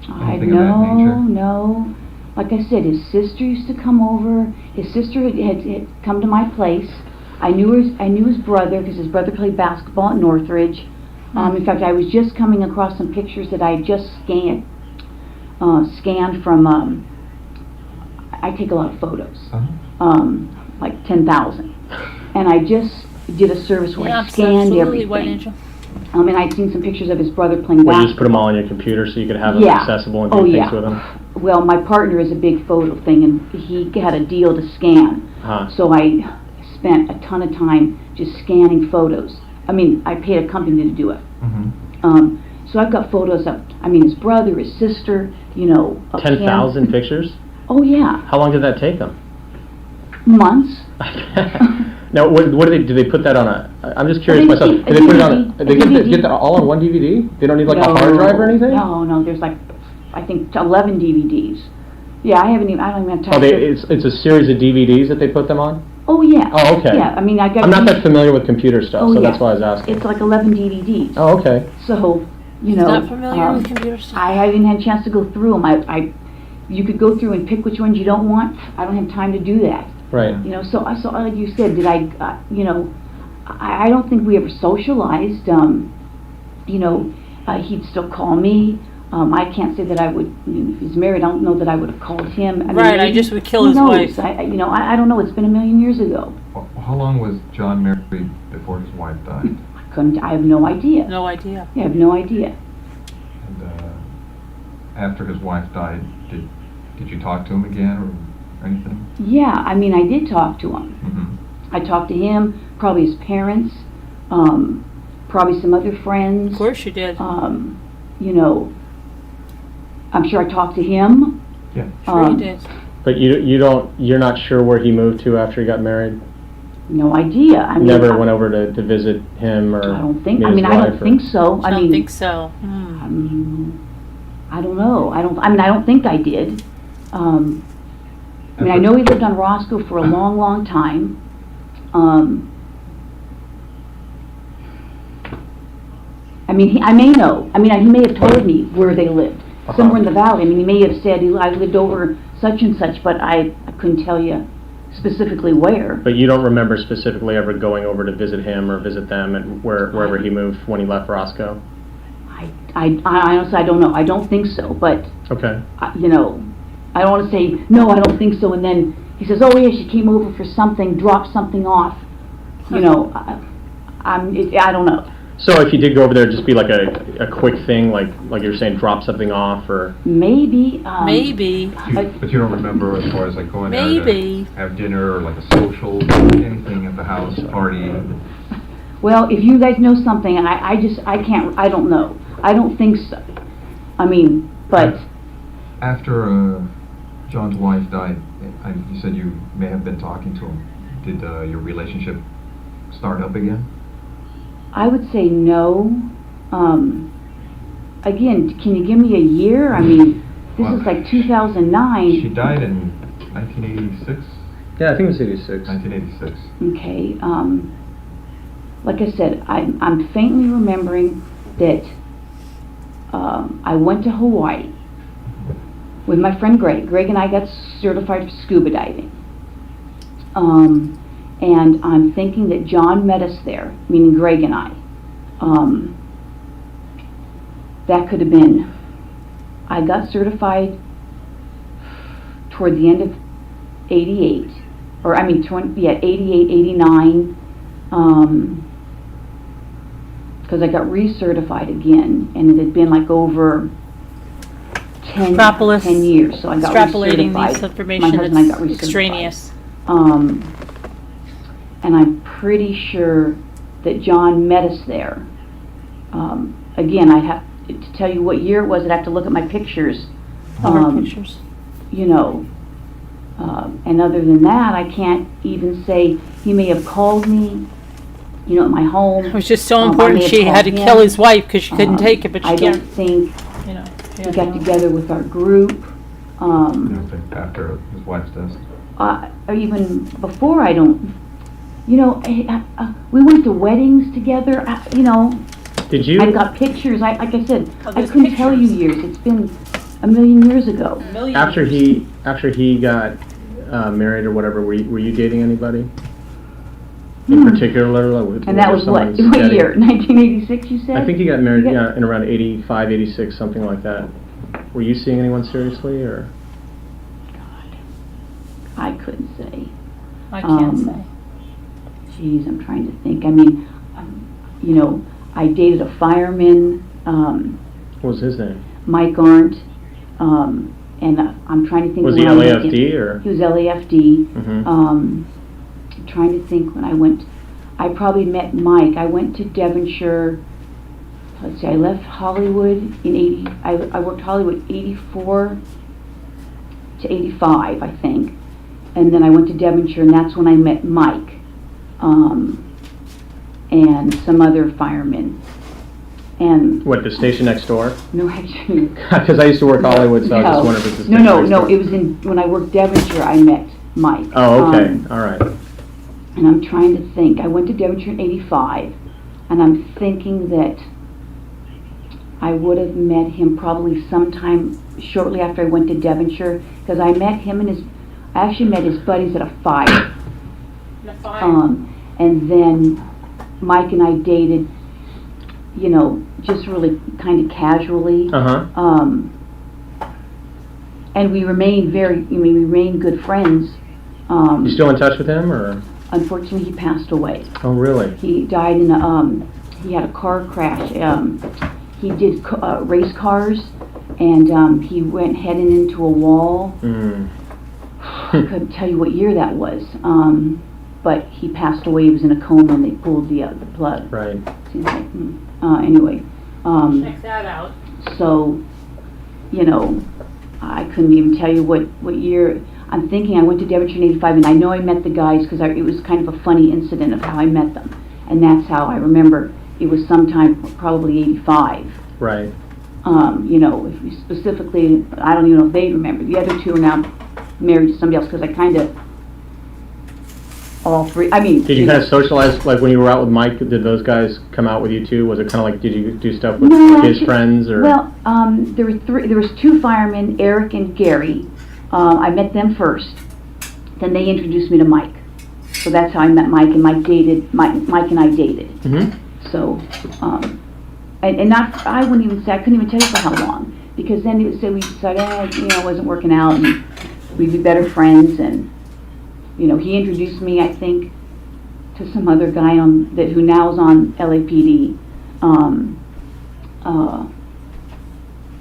anything of that No, nature? no. Like I said, his sister used to come over. His sister had come to my place. I knew his brother because his brother played basketball at Northridge. In fact, I was just coming across some pictures that I had just scanned from. I take a lot of photos, like 10,000, and I just did a service where I scanned absolutely, White everything. Angel. And I'd seen some pictures of his brother playing Or basketball. you just put them all on your computer so you could have them Yeah. accessible and do Oh, things yeah. with them? Well, my partner is a big photo thing, and he had a deal to scan. Uh-huh. So I spent a ton of time just scanning photos. I mean, I paid a company to do it. Mm-hmm. So I've got photos of, his brother, his sister, of 10,000 him. pictures? Oh, yeah. How long did that take them? Months. Now, what do they put that on a? I'm just curious Well, myself. a Do they put it on? DVD. They get that all on one DVD? They don't need like a hard drive or anything? No, there's like, I think 11 DVDs. Yeah, I don't even have time. Oh, it's a series of DVDs that they put them on? Oh, yeah. Oh, okay. Yeah, I got. I'm not that familiar with computer stuff, Oh, so yeah. that's why I was asking. It's like 11 DVDs. Oh, okay. So, Not familiar with computer stuff. I haven't had a chance to go through them. You could go through and pick which ones you don't want. I don't have time to do that. Right. So like you said, did I don't think we ever socialized. He'd still call me. I can't say that I would, if he's married, I don't know that I would have called him. Right, I just would kill who his knows? wife. I don't know. It's been a million years ago. Well, how long was John married before his wife died? I have no idea. No idea. I have no idea. And after his wife died, did you talk to him again or anything? Yeah, I did talk to him. Mm-hmm. I talked to him, probably his parents, probably some other friends. Of course you did. I'm sure I talked to him. Yeah. Sure you did. But you're not sure where he moved to after he got married? No idea. Never went over to visit him or I don't think. meet his I wife don't think so. I don't think so. I don't know. I don't think I did. I know he lived on Roscoe for a long, long time. I may know. He may have told me where they lived. Somewhere in the valley. He may have said, I lived over such and such, but I couldn't tell you specifically where. But you don't remember specifically ever going over to visit him or visit them and wherever he moved when he left Roscoe? I honestly, I don't know. I don't think so, but, Okay. I don't want to say, no, I don't think so, and then he says, oh yeah, she came over for something, dropped something off. I don't know. So if you did go over there, it'd just be like a quick thing, like you're saying, drop something off, or Maybe. Maybe. But you don't remember as far as like going out Maybe. to have dinner or like a social, anything at the house, party? Well, if you guys know something, and I don't know. I don't think so. But After John's wife died, you said you may have been talking to him. Did your relationship start up again? I would say no. Again, can you give me a year? This is like 2009. She died in 1986? yeah, I think it was 86. 1986. Okay. Like I said, I'm faintly remembering that I went to Hawaii with my friend Greg. Greg and I got certified for scuba diving. And I'm thinking that John met us there, meaning Greg and I. That could have been, I got certified toward the end of 88, or 88, 89, because I got recertified again, and it had been like over Extrapolis- 10 years, so I got extrapolating recertified. this information My husband and I got that's recertified. extraneous. And I'm pretty sure that John met us there. Again, I have to tell you what year it was. I'd have to look at my pictures. Our pictures. You know, and other than that, I can't even say. He may have called me, you know, at my home. It was just so I important. may have She had to called kill him. his wife because she couldn't take it, but I she don't can't. think You know. we got together with our group. After his wife's death. Or even before, I don't. You know, we went to weddings together. You know, Did you? I've got pictures. Like I said, Oh, I there's couldn't tell you pictures. years. It's been a million years ago. After he got married or whatever, were you dating anybody in particular? And that was what? What year? 1986, you said? I think he got married, You yeah, in around 85, 86, something like that. Were you seeing anyone seriously, or? God, I couldn't say. I can't say. Geez, I'm trying to think. I mean, you know, I dated a fireman, What was his name? Mike Arndt, and I'm trying to think. Was he when I met LAFD him. or? He was LAFD. Mhm. I'm trying to think when I went. I probably met Mike. I went to Devonshire. Let's see. I left Hollywood in 80. I worked Hollywood 84 to 85, I think, and then I went to Devonshire, and that's when I met Mike, and some other firemen. And What, the station next door? no, actually. Because I used to work Hollywood, so I was just wondering if it's the station No, next no, door. it was when I worked Devonshire, I met Mike. Oh, okay, all right. And I'm trying to think. I went to Devonshire in 85, and I'm thinking that I would have met him probably sometime shortly after I went to Devonshire, because I met him and I actually met his buddies at a fire. And then Mike and I dated, you know, just really kind of casually. Uh-huh. And we remained we remained good friends. You still in touch with him, or? Unfortunately, he passed away. Oh, really? He died in he had a car crash. He did race cars, and he went heading into a wall. Mm. I couldn't tell you what year that was, but he passed away. He was in a coma, and they pulled the plug. Right. Seems like, anyway. Check that out. So, you know, I couldn't even tell you what year. I'm thinking I went to Devonshire in 85, and I know I met the guys because it was kind of a funny incident of how I met them. And that's how I remember it was sometime probably 85. Right. You know, if we specifically, I don't even know if they remember. The other two are now married to somebody else because I kind of, all three, I mean. Did you kind know, of socialize, like when you were out with Mike, did those guys come out with you too? Was it kind of like, did you do stuff with No, his actually- friends, or? Well, there was two firemen, Eric and Gary. I met them first. Then they introduced me to Mike. So that's how I met Mike, and Mike and I dated. Mm-hmm. So, and not, I wouldn't even say, I couldn't even tell you for how long. Because then it would say we decided, you know, it wasn't working out, and we'd be better friends, and, you know, he introduced me, I think, to some other guy who now is on LAPD.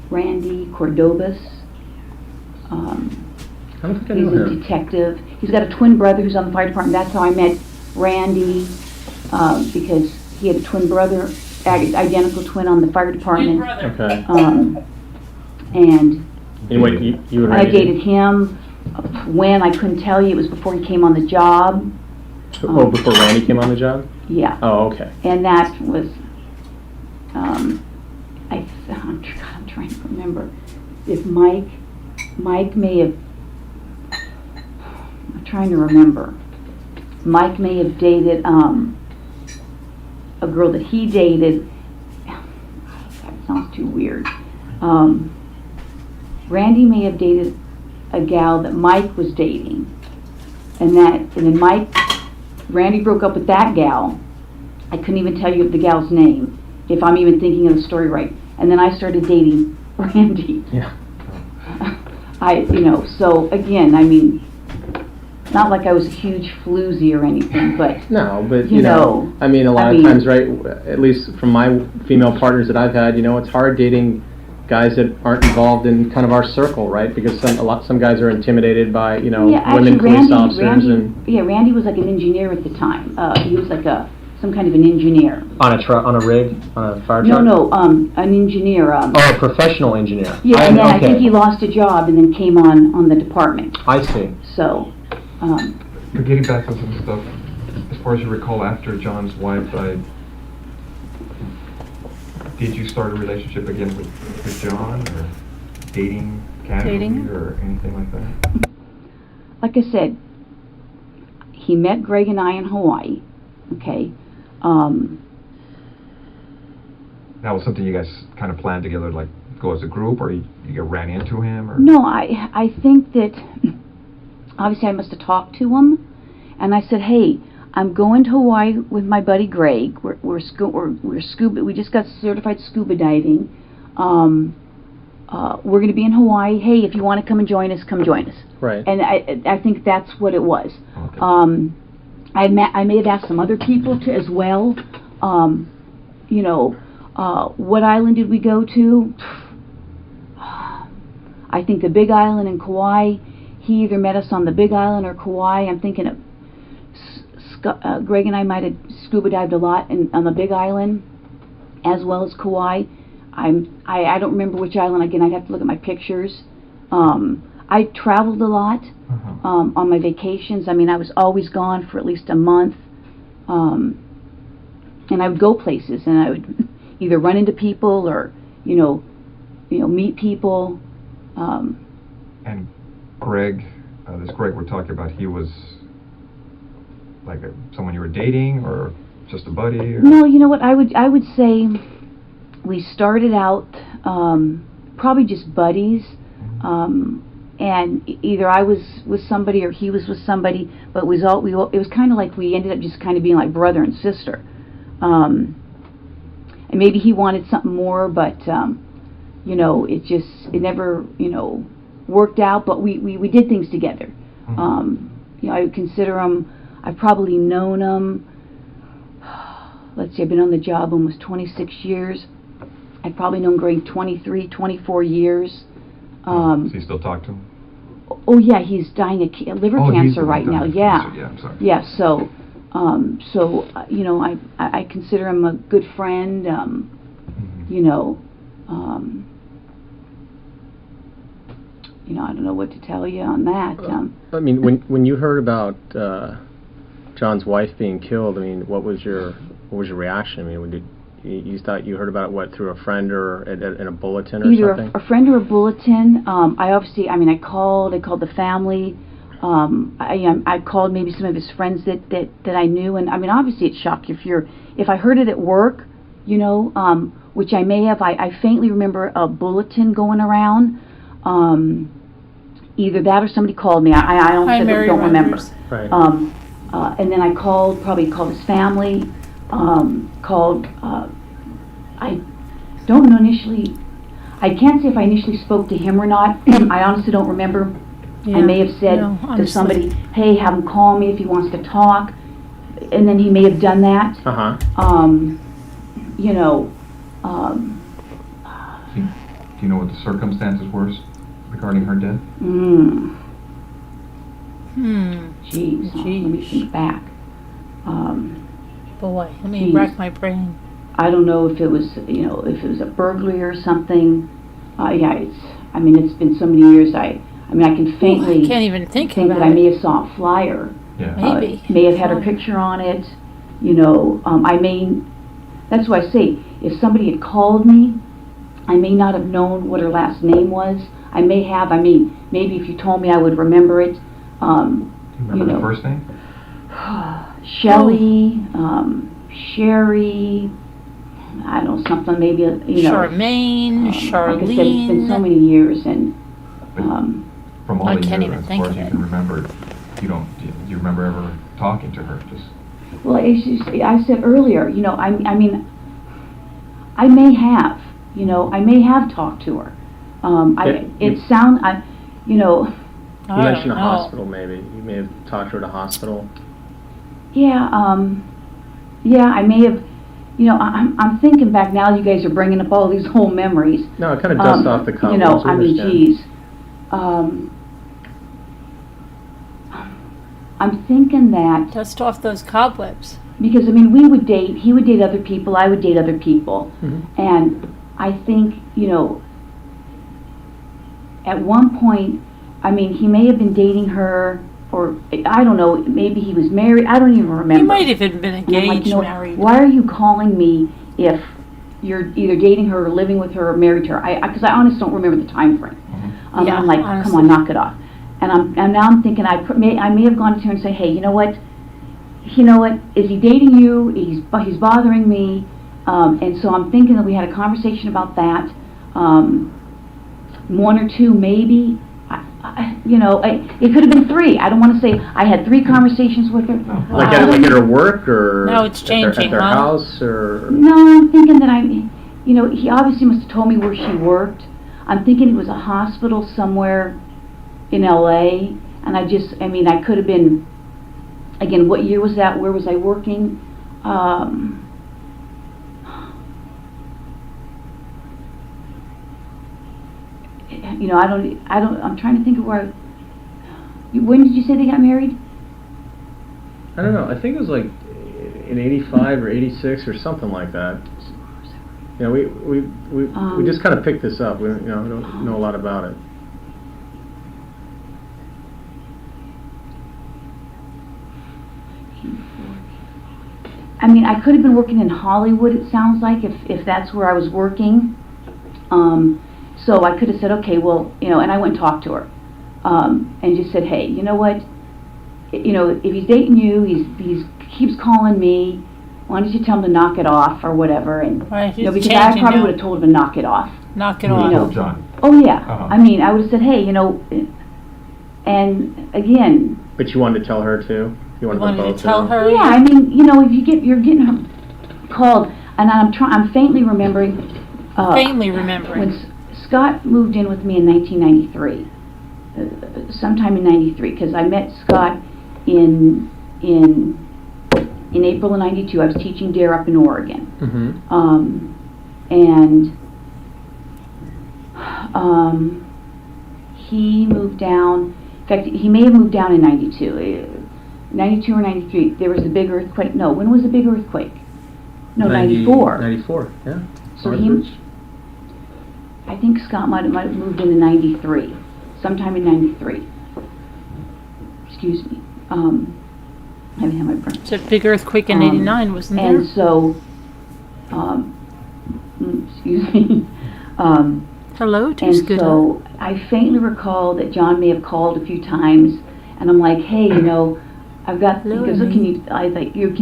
Randy Cordobas. I don't think I He's know a him. detective. He's got a twin brother who's on the fire department. That's how I met Randy, because he had a twin brother, identical twin on the fire department. Okay. And Anyway, you and I Randy. dated him when I couldn't tell you. It was before he came on the job. Oh, before Randy came on the job? Yeah. Oh, okay. And that was, I'm trying to remember if Mike may have, I'm trying to remember. Mike may have dated a girl that he dated. That sounds too weird. Randy may have dated a gal that Mike was dating, and then Randy broke up with that gal. I couldn't even tell you the gal's name, if I'm even thinking of the story right. And then I started dating Randy. Yeah. So again, I mean, not like I was a huge floozy or anything, but No, but You you know, know, I mean, a lot I of mean- times, right? At least from my female partners that I've had, you know, it's hard dating guys that aren't involved in kind of our circle, right? Because some guys are intimidated by, you know, Yeah, women actually, police officers and Randy was like an engineer at the time. He was like some kind of an engineer. on a rig, on a fire truck. No, an engineer. Oh, a professional engineer. Yeah, and then I okay. think he lost a job and then came on the department. I see. So, But getting back to some stuff, as far as you recall, after John's wife died, did you start a relationship again with John, or dating casually, Dating? or anything like that? like I said, he met Greg and I in Hawaii. Okay. That was something you guys kind of planned together, like go as a group, or you ran into him, or? No, I think that obviously I must have talked to him, and I said, hey, I'm going to Hawaii with my buddy Greg. We're scuba. We just got certified scuba diving. We're going to be in Hawaii. Hey, if you want to come and join us, come join us. Right. And I think that's what it was. Okay. I may have asked some other people to as well. You know, what island did we go to? I think the Big Island in Kauai. He either met us on the Big Island or Kauai. I'm thinking of Greg and I might have scuba dived a lot on the Big Island, as well as Kauai. I don't remember which island. Again, I'd have to look at my pictures. I traveled a lot on my vacations. I mean, I was always gone for at least a month, and I would go places, and I would either run into people or you know meet people. And Greg, this Greg we're talking about, he was like someone you were dating, or just a buddy? Or? No, you know what? I would say we started out probably just buddies, and either I was with somebody or he was with somebody. But it was kind of like we ended up just kind of being like brother and sister. And maybe he wanted something more, but you know, it never worked out. But we did things together. You know, I would consider him. I've probably known him, let's see, I've been on the job almost 26 years. I've probably known Greg 23, 24 years. So you still talk to him? Oh yeah, he's dying of liver cancer right now. Yeah. Cancer. Yeah, I'm sorry. Yeah, so you know, I consider him a good friend. You know, I don't know what to tell you on that. I mean, when you heard about John's wife being killed, I mean, what was your reaction? I mean, you thought you heard about it, what, through a friend or in a bulletin or Either something? a friend or a bulletin. I called the family. I called maybe some of his friends that I knew, and I mean, obviously it shocked you if I heard it at work, which I may have. I faintly remember a bulletin going around. Either that or somebody called me. I honestly don't remember. Right. And then I probably called his family. I don't know initially. I can't say if I initially spoke to him or not. I honestly don't remember. Yeah, I may have said no, to honestly. somebody, "Hey, have him call me if he wants to talk," and then he may have done that. You know. Do you know what the circumstances were regarding her death? Jeez. Let me think back. Boy, let me Jeez. rack my brain. I don't know if it was, a burglary or something. It's been so many years. I can faintly I can't even think think about that I may it. have saw a flyer. Yeah. Maybe. May have had her picture on it. That's why I say, if somebody had called me, I may not have known what her last name was. I may have. Maybe if you told me, I would remember it. Do you remember the first name? Shelley, Sherry, I don't know, something maybe, Charmaine, like I said, it's been so Charlene. many years, and From all I the can't years, even as think far as of you it. can remember, do you remember ever talking to her? Just well, it's just, I said earlier, I may have, I may have talked to her. You mentioned a hospital, maybe. You may have talked to her at a hospital. Yeah, I may have, you know, I'm thinking back now. You guys are bringing up all these whole memories. No, it kind of dusts off the cobwebs. You know, we I mean, understand. geez. I'm thinking that Dust off those cobwebs. because I mean, we would date. He would date other people. I would date other people. Mhm. And I think, you know, at one point, I mean, he may have been dating her, or I don't know. Maybe he was married. I don't even remember. He might have even been And I'm like, engaged, you know, married. why are you calling me if you're either dating her or living with her or married to her? Because I honestly don't remember the time frame. Yeah, I'm like, honestly. come on, knock it off. And now I'm thinking I may have gone to her and say, hey, you know what? Is he dating you? He's bothering me. And so I'm thinking that we had a conversation about that. One or two, maybe. It could have been three. I don't want to say I had 3 conversations with her. Like at her work, or No, it's changing, at their huh? house, or No, I'm thinking that he obviously must have told me where she worked. I'm thinking it was a hospital somewhere in LA, and I could have been, again, what year was that? Where was I working? I'm trying to think of when did you say they got married? I don't know. I think it was like in '85 or '86 or something like that. You know, we just kind of picked this up. We don't know a lot about it. I mean, I could have been working in Hollywood, it sounds like, if that's where I was working. So I could have said, okay, well, and I went and talked to her. And just said, hey, you know what? If he's dating you, he keeps calling me, why don't you tell him to knock it off or whatever? And Right, he's because I changing probably now. would have told him to knock it off. Knock it You off. told John. Oh, yeah. Uh-huh. I mean, I would have said, hey, and again, But you wanted to tell her too. You wanted, You wanted them to both tell know? her? yeah, I mean, if you're getting called, and I'm faintly remembering. Faintly remembering. When Scott moved in with me in 1993, sometime in '93, because I met Scott in April of '92. I was teaching DARE up in Oregon, Mm-hmm. and he moved down. In fact, he may have moved down in '92. 92 or 93, there was a big earthquake. No, when was the big earthquake? No, 94. 94, yeah. So Northridge. I think Scott might have moved in 93, sometime in 93. Excuse me. I haven't had my brain. It's a big earthquake in '89, wasn't there? And so, excuse me. Hello, to And Scooter. so I faintly recall that John may have called a few times, and I'm like, hey, I've got. Hello, He goes, look, can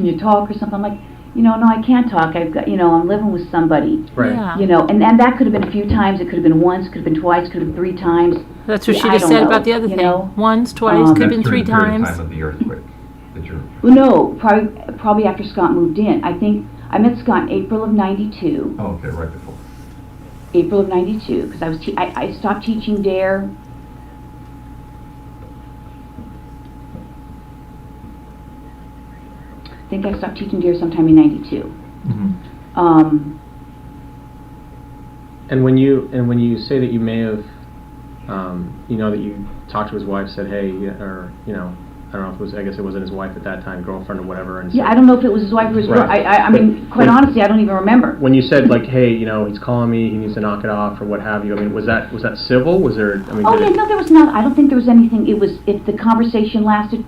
you talk or something? I'm like, no, I can't talk. I've got, I'm living with somebody. Right. Yeah. And that could have been a few times. It could have been once. Could have been twice. Could have been 3 times. That's what Yeah, she I just don't said know, about the other you thing. know. Once, twice, could have been That's 3 during the period of times. time of the earthquake that you're... Well, no, probably after Scott moved in. I think I met Scott in April of '92. Oh, okay, right before. April of '92, because I stopped teaching DARE. I think I stopped teaching DARE sometime in '92. Mm-hmm. And when you say that you may have, that you talked to his wife, said, hey, or I don't know if it was, I guess it wasn't his wife at that time, girlfriend or whatever. And Yeah, said, I don't know if it was his wife or his girl. Right. I mean, But quite when- honestly, I don't even remember. When you said like, hey, he's calling me, he needs to knock it off or what have you. I mean, was that civil? Was there? I mean, Oh, did yeah, it- no, there was not. I don't think there was anything. If the conversation lasted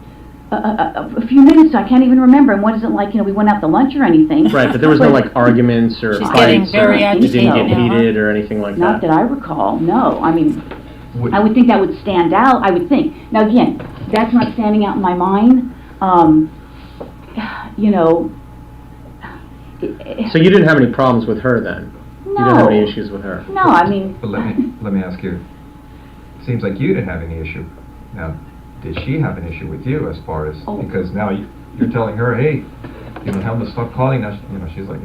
a few minutes, I can't even remember. And what is it like, we went out to lunch or anything. Right, but there was no like arguments or She's fights. getting very or it didn't agitated get now, huh? heated or anything like Not that. that I recall, no. I mean, Would- I would think that would stand out, I would think. Now, again, that's not standing out in my mind. So you didn't have any problems with her then? You didn't have any No. issues with her? No, I mean... But let me ask you, seems like you didn't have any issue. Now, did she have an issue with you as far as, Oh. because now you're telling her, hey, tell them to stop calling us, she's like,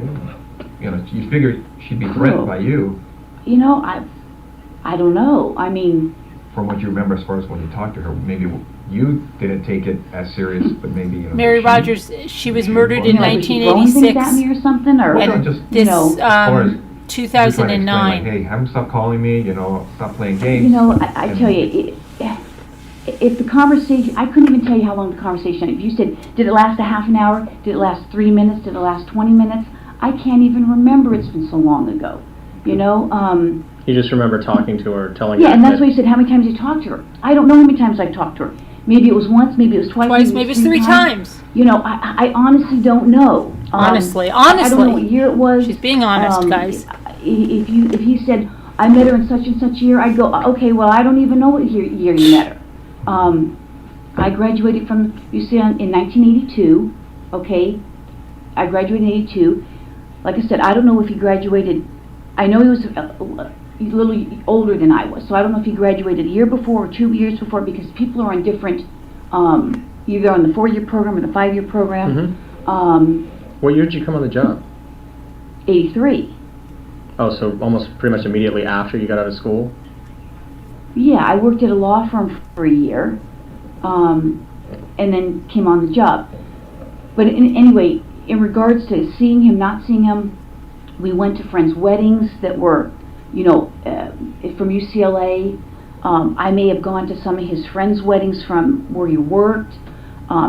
you figured she'd be threatened Oh. by you, I don't know. I mean, from what you remember as far as when you talked to her, maybe you didn't take it as serious, but maybe, you know. Mary she- Rogers, she was murdered You in know, Like, was she throwing things 1986. at me or something, or? Well, And just, you know, this, as far as- You're trying to explain, 2009. like, hey, have them stop calling me, you know, stop playing games. You know, I And- tell you, if the conversation, I couldn't even tell you how long the conversation, if you said, did it last a half an hour, did it last 3 minutes, did it last 20 minutes? I can't even remember, it's been so long ago, you know? You just remember talking to her, telling Yeah, her and that's that- why you said, how many times you talked to her? I don't know how many times I've talked to her. Maybe it was once, maybe it was twice, Twice, maybe it's 3 times. You know, I honestly don't know. Honestly, I don't know honestly. what year it was. She's being honest, guys. If he said, I met her in such and such year, I'd go, okay, well, I don't even know what year you met her. I graduated from UCLA in 1982, okay? I graduated in 82. Like I said, I don't know if he graduated, I know he was a little older than I was, so I don't know if he graduated a year before or 2 years before, because people are on different, either on the 4-year program or the 5-year program. What year did you come on the job? 83. Oh, so almost pretty much immediately after you got out of school? Yeah, I worked at a law firm for a year, and then came on the job. But anyway, in regards to seeing him, not seeing him, we went to friends' weddings that were, you know, from UCLA. I may have gone to some of his friends' weddings from where he worked.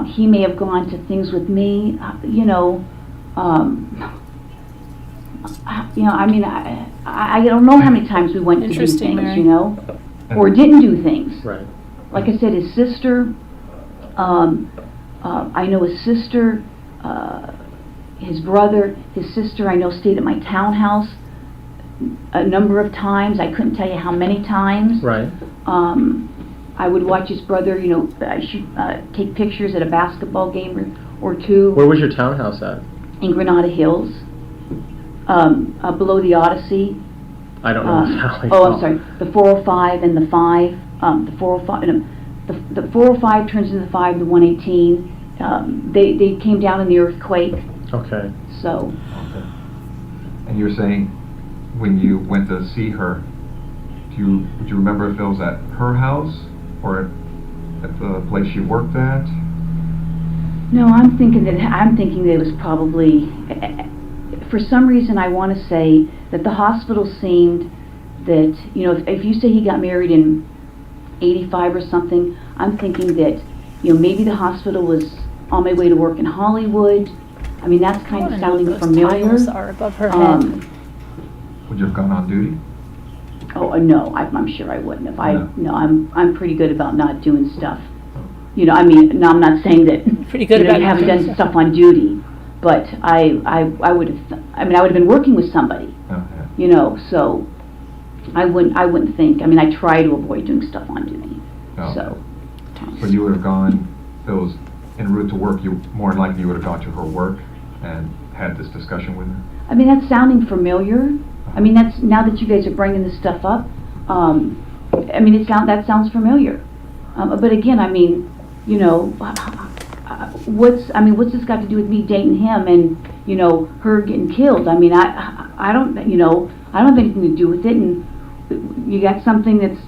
He may have gone to things with me, you know. You know, I mean, I don't know how many times we went to do Interesting, things, Mary. you know, or didn't do things. Right. Like I said, his sister, I know his sister, his brother, his sister I know stayed at my townhouse a number of times. I couldn't tell you how many times. Right. I would watch his brother, you know, I should take pictures at a basketball game or two Where was your townhouse at? in Granada Hills, below the Odyssey. I don't know. Valley. Oh, I'm sorry, the 405 and the 5, the 405, no, the 405 turns into the 5, the 118. They came down in the earthquake, Okay. so. Okay. And you were saying, when you went to see her, would you remember if it was at her house or at the place she worked at? No, I'm thinking that it was probably, for some reason I want to say that the hospital seemed that, you know, if you say he got married in 85 or something, I'm thinking that, you know, maybe the hospital was on my way to work in Hollywood. I mean, that's kind of sounding familiar. Tiles are above her head. Would you have gone on duty? Oh, no, I'm sure I wouldn't have. No. No, I'm pretty good about not doing stuff. You know, I mean, no, I'm not saying that, Pretty good you know, about you not haven't doing done stuff on duty, but I would have, I mean, I would have been working with somebody, Okay. you know, so I wouldn't think, I mean, I try to avoid doing stuff on duty, Okay. so. But you would have gone, it was en route to work, you more than likely you would have gone to her work and had this discussion with her? I mean, that's sounding familiar. I mean, that's, now that you guys are bringing this stuff up, I mean, that sounds familiar. But again, I mean, you know, what's this got to do with me dating him and, you know, her getting killed? I mean, I don't, you know, I don't have anything to do with it. And you got something that's,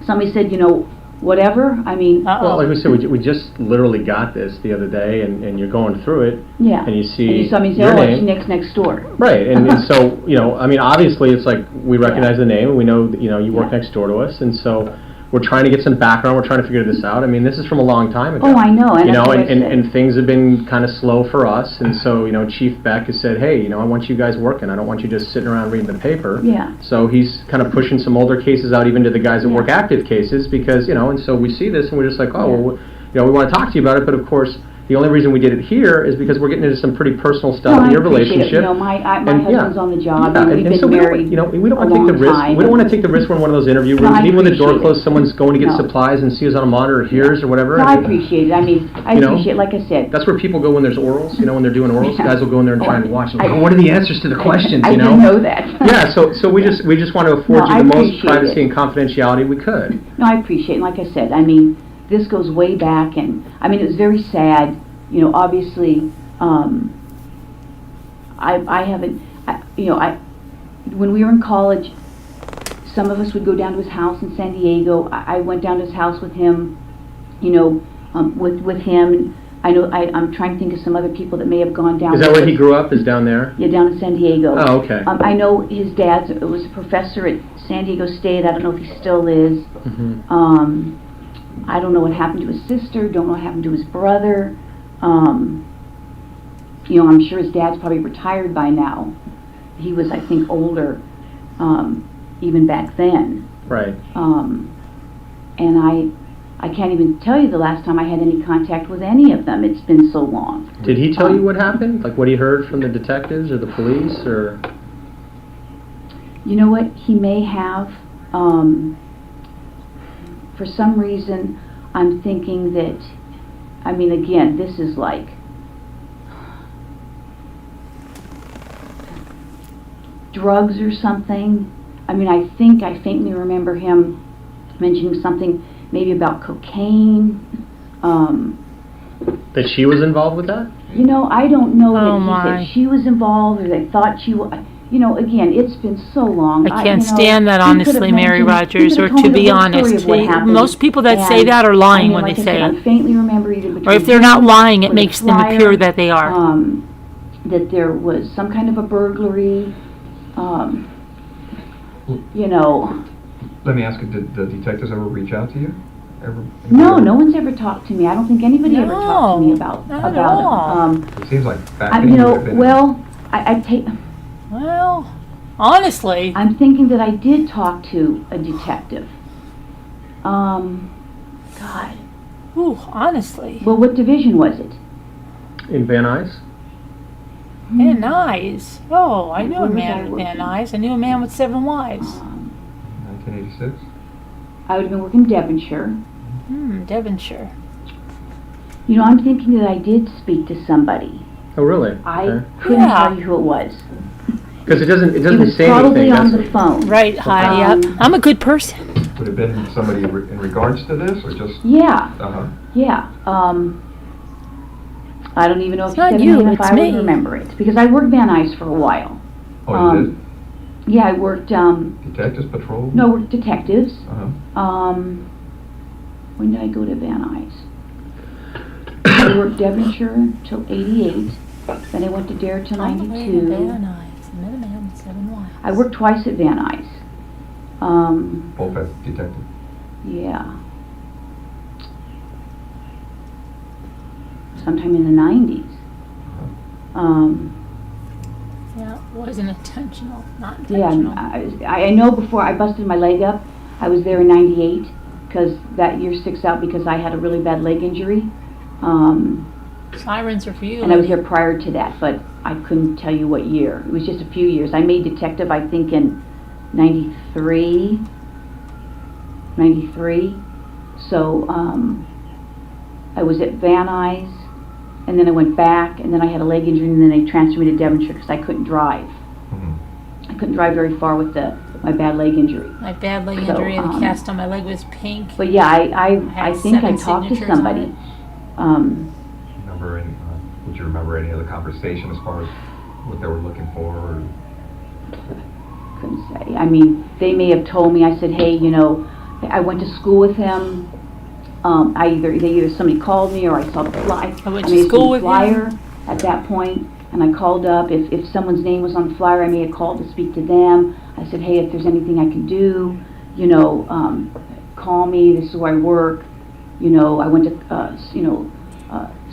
somebody said, you know, whatever. I mean, Well, like we said, we just literally got this the other day, and you're going through it, yeah. and you see And you saw me say, your oh, name. it's next door. Right, and so, you know, I mean, obviously, it's like, we recognize the name, and we know that, you know, you work Yeah. next door to us, and so we're trying to get some background, we're trying to figure this out. I mean, this is from a long time ago. Oh, I know, and You know, that's what I and, said. and things have been kind of slow for us, and so, you know, Chief Beck has said, hey, you know, I want you guys working, I don't want you just sitting around reading the paper. Yeah. So he's kind of pushing some older cases out even to the guys that Yeah. work active cases, because, you know, and so we see this, and we're just like, oh, Yeah. well, you know, we want to talk to you about it, but of course, the only reason we did it here is because we're getting into some pretty personal stuff No, in I your appreciate it. relationship. You know, my And, yeah. husband's on the job, Yeah, and we've and so been we don't, married you know, we don't a want to take the long risk. time. We don't want to take the risk when one of those interview No, rooms, I and even when the door appreciate it. closed, someone's going to get No. supplies and see us on a monitor, hears or whatever. No, I and appreciate it. I mean, I You know? appreciate, like I said. That's where people go when there's orals. You know, when they're doing orals, Yeah. guys will go in there and try and watch. I- Oh, what are the answers to the questions? I You know. didn't know that. Yeah. So we just want to afford No, you I the most appreciate privacy it. and confidentiality we could. No, I appreciate it. Like I said, I mean, this goes way back, and I mean, it was very sad. You know, obviously, I haven't, you know, when we were in college, some of us would go down to his house in San Diego. I went down to his house with him, you know, with him. I know, I'm trying to think of some other people that may have gone down. Is that where he grew up, is down there? Yeah, down in San Diego. Oh, okay. I know his dad was a professor at San Diego State. I don't know if he still is. I don't know what happened to his sister, don't know what happened to his brother. You know, I'm sure his dad's probably retired by now. He was, I think, older, even back then. Right. And I can't even tell you the last time I had any contact with any of them. It's been so long. Did he tell you what happened? Like what he heard from the detectives or the police, or? You know what? He may have. For some reason, I'm thinking that, I mean, again, this is like drugs or something. I mean, I think I faintly remember him mentioning something maybe about cocaine. That she was involved with that? You know, I don't know Oh, that he my. said she was involved or they thought she was. You know, again, it's been so long. I can't you know, stand that, he could have honestly, Mary mentioned- he Rogers, could or have told to me be the whole story honest. of what happened. Most people that say And, that are lying I mean, when like they I say said, it. I faintly remember either between Or if they're not him lying, it or the makes them flyer, appear that they are. That there was some kind of a burglary. You know. Let me ask you, did the detectives ever reach out to you? No, no one's ever talked to me. I don't think anybody ever talked to me No, about not at it. all. It seems like back I, then you you know, would have been... well, I take. Well, honestly, I'm thinking that I did talk to a detective. God. ooh, honestly. Well, what division was it? In Van Nuys? Van Nuys. Oh, I knew a Where was man I with Van working? Nuys. I knew a man with 7 wives. 1986? I would have been working in Devonshire. Devonshire. You know, I'm thinking that I did speak to somebody. Oh, really? I couldn't Yeah. tell you who it was. Because it doesn't It was say probably anything. on That's the phone. Right, hi, yep. I'm a good person. Would it have been somebody in regards to this, or just... Yeah, Uh-huh. yeah. I don't even know if It's you not said you, anything, if it's I would me. remember it. Because I worked Van Nuys for a while. Oh, you did? Yeah, I worked, Detectives patrol? no, I worked detectives. Uh-huh. When did I go to Van Nuys? I worked Devonshire till 88. Then I went to Dare till All the way to 92. Van Nuys. I met a man with 7 wives. I worked twice at Van Nuys. Both as detective? Yeah. Sometime in the 90s. Yeah, it wasn't intentional, not Yeah, intentional. I know before I busted my leg up, I was there in 98, because that year sticks out because I had a really bad leg injury. Sirens are for you. And I was here prior to that, but I couldn't tell you what year. It was just a few years. I made detective, I think, in 93. So, I was at Van Nuys, and then I went back, and then I had a leg injury, and then they transferred me to Devonshire because I couldn't drive. Mm-hmm. I couldn't drive very far with my bad leg injury. My bad leg So, injury and the cast on my leg was pink. But yeah, I had think I 7 talked to signatures on somebody. it. Remember any, would you remember any of the conversation as far as what they were looking for? Or? Couldn't say. I mean, they may have told me. I said, hey, you know, I went to school with him. Either somebody called me or I saw the flyer. I went to school with flyer at that point, and I called up. If someone's name was on the flyer, I may have called to speak to them. I said, hey, if there's anything I can do, you know, call me. This is where I work. You know, I went to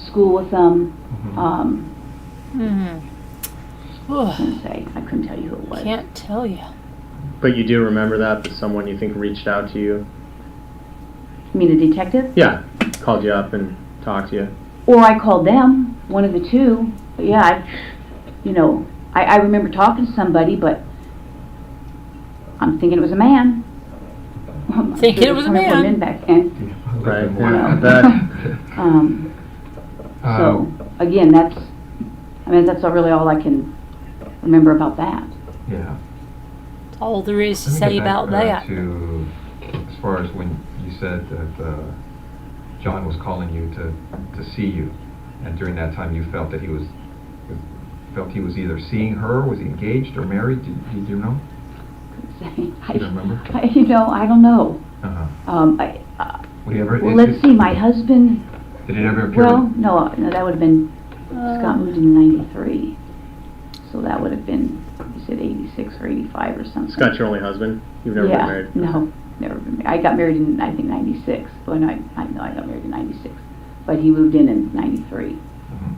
school with them. I couldn't tell you who it was. Can't tell you. But you do remember that someone you think reached out to you? You mean a detective? Yeah, called you up and talked to you. Or I called them, one of the two. But yeah, I remember talking to somebody, but I'm thinking it was a man. I'm Thinking sure it was a there were man. men back then. Right. Yeah. So again, that's really all I can remember about that. Yeah. That's all there is to Let me say get back, about that. To, as far as when you said that John was calling you to see you, and during that time you felt that he was either seeing her, was he engaged or married? Did you know? I You don't remember? I don't know. Uh-huh. Would he ever, Well, let's see. My husband Did it ever appear? Well, no, that would have been, Scott moved in '93. So that would have been, you said 86 or 85 or something. Scott's your only husband? You've never been married? Yeah, no, never been married. I got married in, I think, '96. Well, no, I got married in '96. But he moved in '93. Mhm.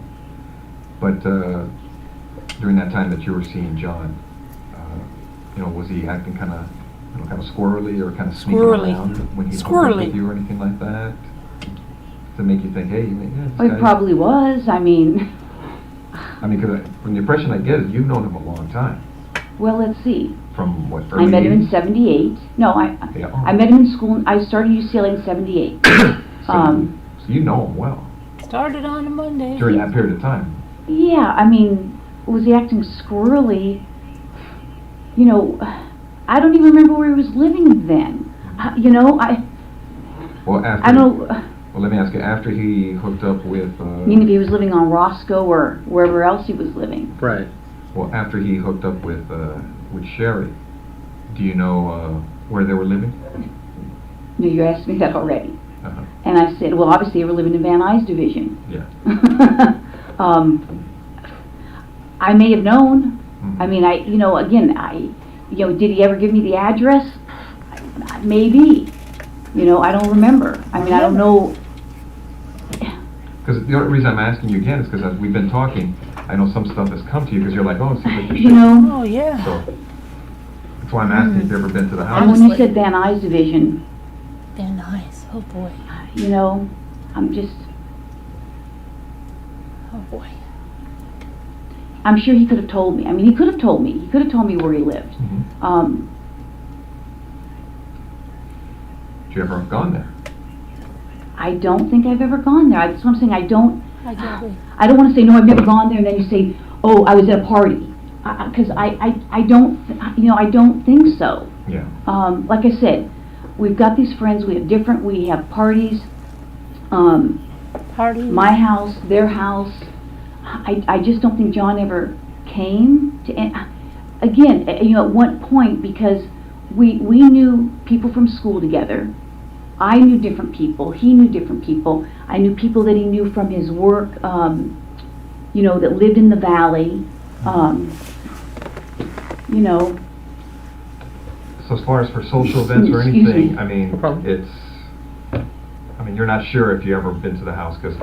But during that time that you were seeing John, was he acting kind of squirrely or kind of sneaking Squirrely. around when he hooked up Squirrely. with you or anything like that? To make you think, hey, yeah, this Well, guy... he probably was. I mean, because from the impression I get is you've known him a long time. well, let's see. From what, I met him in 80s? '78. No, Yeah. I met him in school. I started UCLA in '78. So you know him well Started on a Monday. during that period of time. Yeah, I mean, was he acting squirrely? You know, I don't even remember where he was living then. You know, Well, after... I don't. Well, let me ask you, after he hooked up with... I mean, if he was living on Roscoe or wherever else he was living. Right. Well, after he hooked up with Sherry, do you know where they were living? No, you asked me that already. Uh-huh. And I said, well, obviously they were living in Van Nuys division. Yeah. I may have known. Mhm. I mean, did he ever give me the address? Maybe. I don't remember. I mean, I don't know. Because the only reason I'm asking you again is because as we've been talking, I know some stuff has come to you because you're like, oh, it seems like You know, Oh, yeah. So that's why I'm asking if you've ever been to the and house. when you Honestly. said Van Nuys division, They're nice. Oh, boy. I'm just, Oh, boy. I'm sure he could have told me. I mean, he could have told me. He could have told me where he lived. Mhm. Did you ever have gone there? I don't think I've ever gone there. That's what I'm saying. I don't want to say, no, I've never gone there, and then you say, oh, I was at a party. Because I don't think so. Yeah. Like I said, we've got these friends, we have parties, Party. my house, their house. I just don't think John ever came to, again, at one point, because we knew people from school together. I knew different people, he knew different people. I knew people that he knew from his work, that lived in the valley. So as far as for social events or Excuse anything, me. I mean, No problem. you're not sure if you ever been to the house because...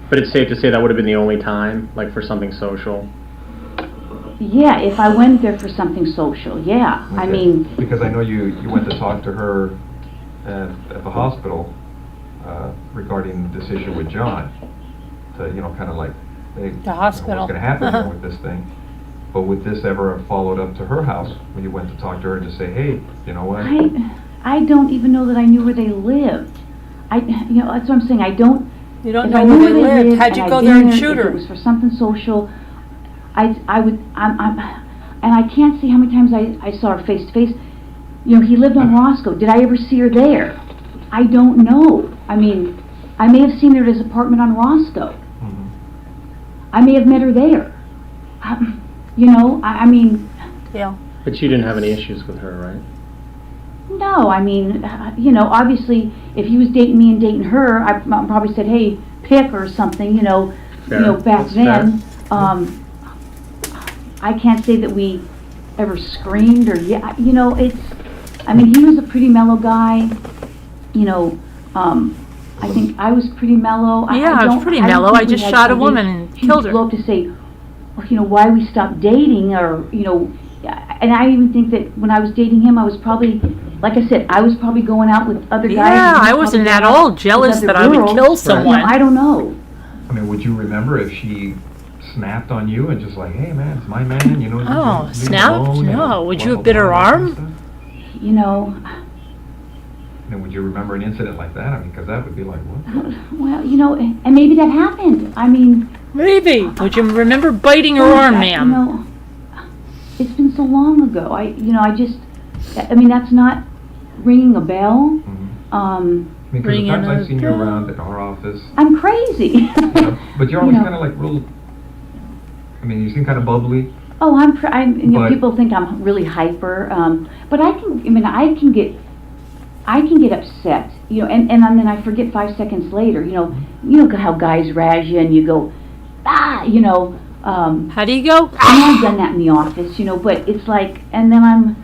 But it's safe to say that would have been the only time, like for something social. Yeah, if I went there for something social, yeah. I Okay. mean, Because I know you went to talk to her at the hospital regarding this issue with John. To, kind of like, hey, The hospital. what's going to happen here with this thing? But would this ever have followed up to her house when you went to talk to her to say, hey, you know what? I don't even know that I knew where they lived. That's what I'm saying. I don't. You don't If know I where knew they lived. How'd and you I'd go been there and if shoot her? it was for something social, I would. And I can't see how many times I saw her face to face. He lived on Roscoe. Did I ever see her there? I don't know. I mean, I may have seen her at his apartment on Roscoe. Mhm. I may have met her there. I mean, Yeah. But you didn't have any issues with her, right? no, I mean, obviously, if he was dating me and dating her, I probably said, hey, pick or something, Fair. back That's then. fair. I can't say that we ever screamed or, I mean, he was a pretty mellow guy, I think I was pretty mellow. Yeah, I was pretty mellow. I just shot a woman and killed her. Blow up to say, why we stopped dating or, and I even think that when I was dating him, I was probably, like I said, I was probably going out with other guys. Yeah, and he I was wasn't probably at going out all with jealous other that I would girls. kill someone. I don't know. I mean, would you remember if she snapped on you and just like, hey man, it's my man, Oh, leave me snapped? alone, No. Would blah, you blah, have bit her blah, that kind of arm? stuff? And would you remember an incident like that? I mean, because that would be like, what? Well, and maybe that happened. I mean, Maybe. Would you remember biting her gosh, arm, ma'am? It's been so long ago. I mean, that's not ringing a bell. Mhm. Um, I mean, because the Ringing times a I've seen you bell. around at our office, I'm crazy. but you're always You know. kind of like real, I mean, you seem kind of bubbly. Oh, I'm But- people think I'm really hyper, but I can get I can get upset, and then I forget 5 seconds later, you know how guys razz you and you go, How do you go? and I've done that in the office, but it's like, and then I'm,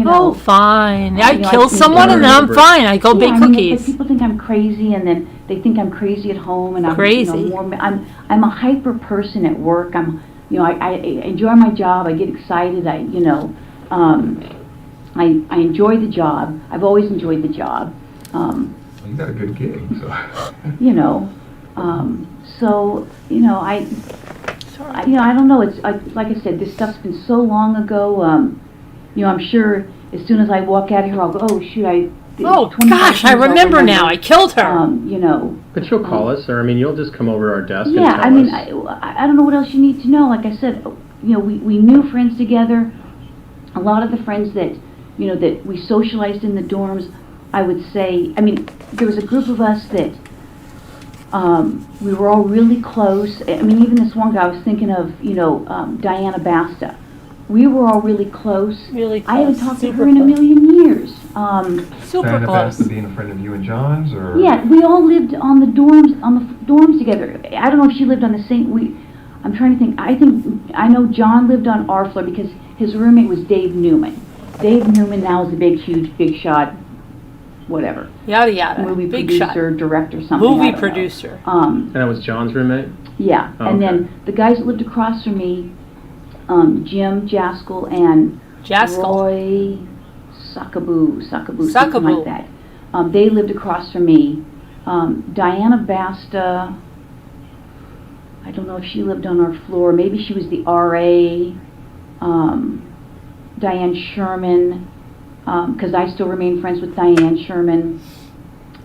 Oh, fine. I I kill think someone and then I'm they're- fine. I go yeah, bake I mean, it's cookies. like people think I'm crazy, and then they think I'm crazy at home, and I'm Crazy. I'm a hyper person at work. I enjoy my job. I get excited. I enjoy the job. I've always enjoyed the job. Well, you got a good gig, so. So I don't know. It's like I said, this stuff's been so long ago. I'm sure as soon as I walk out of here, I'll go, oh shoot, Oh 25 gosh, I years I'll remember now. I killed her. But you'll call us, or I mean, you'll just come over our desk and Yeah, tell I mean, us. I don't know what else you need to know. Like I said, we knew friends together. A lot of the friends that, that we socialized in the dorms, I would say, I mean, there was a group of us that we were all really close. I mean, even this one guy I was thinking of, Diana Basta. We were all really close. Really I haven't close, talked to super her in a close. million years. Super Diana close. Basta being a friend of you and John's, or? Yeah, we all lived on the dorms together. I don't know if she lived on the same. I'm trying to think. I know John lived on our floor because his roommate was Dave Newman. Dave Newman now is a huge, big shot, whatever, Yada yada. movie Big producer, shot. director, something. I Movie don't know. producer. And that was John's roommate? Yeah, Oh, and okay. then the guys that lived across from me, Jim Jaskell and Jaskell. Roy Sakaboo, something Sakaboo. like that. They lived across from me. Diana Basta, I don't know if she lived on our floor. Maybe she was the RA. Diane Sherman, because I still remain friends with Diane Sherman.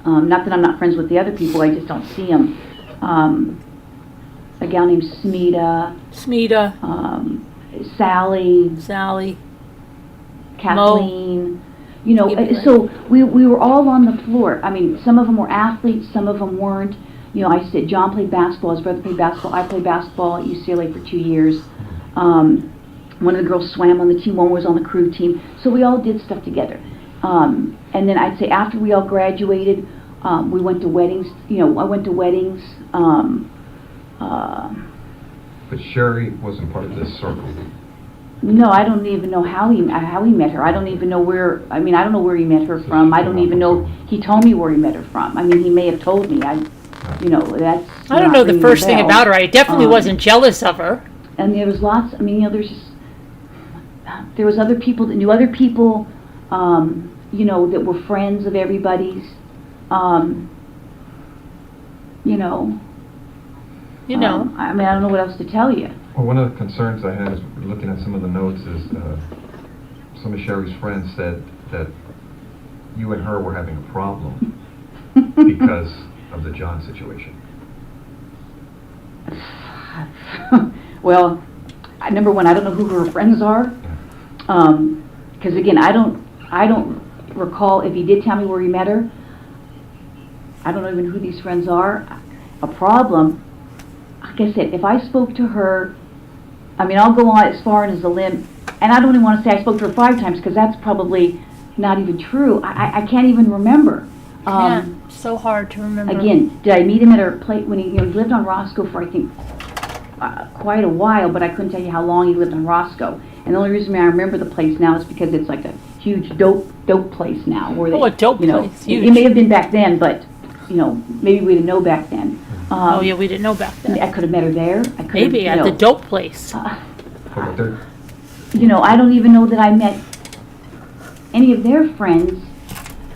Not that I'm not friends with the other people, I just don't see them. A gal named Smita, Smita. Sally, Sally. Kathleen, Right. so we were all on the floor. I mean, some of them were athletes, some of them weren't. I said John played basketball, his brother played basketball, I played basketball at UCLA for 2 years. One of the girls swam on the team, one was on the crew team, so we all did stuff together. And then I'd say after we all graduated, we went to weddings, I went to weddings. But Sherry wasn't part of this circle. No, I don't even know how he met her. I don't even know where. I mean, I don't know where he met her from. I don't even know. He told me where he met her from. I mean, he may have told me. That's. I don't know the not first ringing thing a bell. about her. I definitely wasn't jealous of her. And there was lots. I mean, there was other people that knew other people. That were friends of everybody's. You know. I mean, I don't know what else to tell you. Well, one of the concerns I had is looking at some of the notes is some of Sherry's friends said that you and her were having a problem because of the John situation. Well, number one, I don't know who her friends are, because again, I don't recall if he did tell me where he met her. I don't know even who these friends are. A problem. Like I said, if I spoke to her, I mean, I'll go on as far as a limb, and I don't even want to say I spoke to her 5 times because that's probably not even true. I can't even remember. Yeah, so hard to remember. Again, did I meet him at her place when he lived on Roscoe for I think quite a while, but I couldn't tell you how long he lived on Roscoe. And the only reason I remember the place now is because it's like a huge dope place now. Where Oh, a dope place, it huge. may have been back then, but maybe we didn't know back then. Oh yeah, we didn't know back then. I could have met her there. I could Maybe have, at the dope place. But they're, I don't even know that I met any of their friends.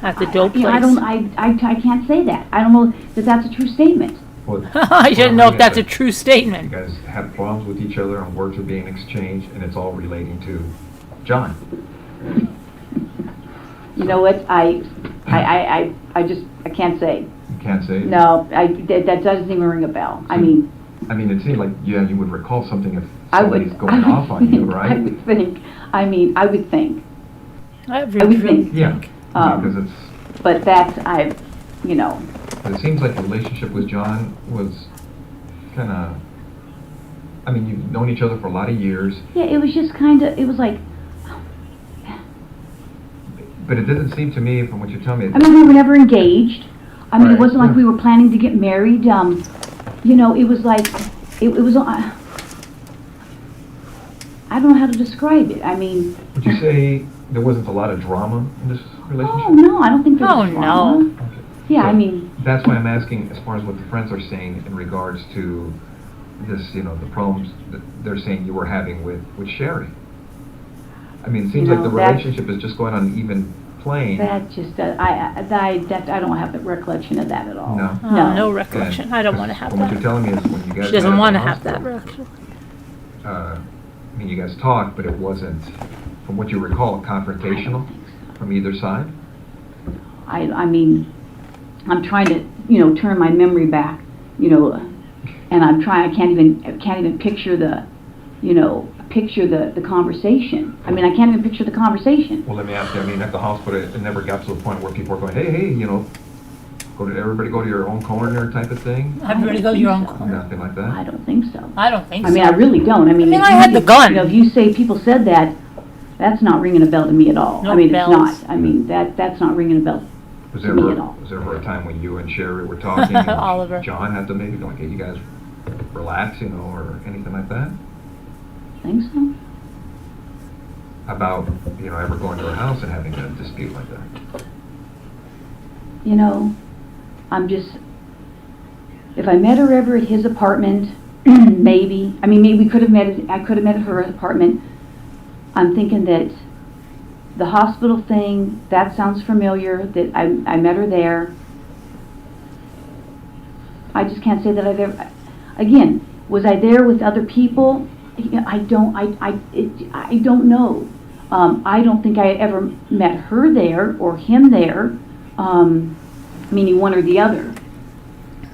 At the dope place. I can't say that. I don't know that that's a true statement. well, I didn't know if that's a you true statement. guys have problems with each other and words are being exchanged, and it's all relating to John. You know what? I can't say. You can't say it. No, that doesn't even ring a bell. I mean, it seemed like, you would recall something if I somebody's would. going off on you, right? I would think. I mean, I would think. I would really think. Yeah, Um, because But that's it seems like the relationship with John was kind of, you've known each other for a lot of years. Yeah, it was just kind of. It was like But it doesn't seem to me, from what you're telling me. I mean, we were never engaged. I mean, Right. it wasn't like we were planning to get married. You know, it was like, it was, I don't know how to describe it. I mean. Would you say there wasn't a lot of drama in this relationship? Oh, no, I don't think there was Oh, drama. no. Okay. Yeah, So I mean. That's why I'm asking, as far as what the friends are saying in regards to this, the problems that they're saying you were having with Sherry. I mean, it seems You like the know, that's- relationship is just going on an even plane. That just, I don't have the recollection of that at all. No. Oh, no And- recollection. I don't want to have From what you're that. telling me is when you guys She doesn't met at want to the have that hospital, recollection. I mean, you guys talked, but it wasn't, from what you recall, confrontational from either side? I mean, I'm trying to, turn my memory back, and I'm trying, I can't even picture the conversation. I mean, I can't even picture the conversation. Well, let me ask you, I mean, at the hospital, it never got to the point where people were going, hey, everybody go to your own corner type of thing? Everybody go to your own corner. Nothing like that? I don't think so. I don't think so. I mean, I really don't. I mean, I had the gun. If you say people said that, that's not ringing a bell to me at all. No I mean, bells. it's not. I mean, that's not ringing a bell Was to there me ever, at all. was there ever a time when you and Sherry were talking and Oliver. John had to maybe go, okay, you guys relax, or anything like that? Think so? About, ever going to her house and having a dispute like that? I'm just, if I met her ever at his apartment, maybe. I mean, maybe I could have met at her apartment. I'm thinking that the hospital thing, that sounds familiar, that I met her there. I just can't say that I've ever, again, was I there with other people? I don't know. I don't think I ever met her there or him there, meaning one or the other.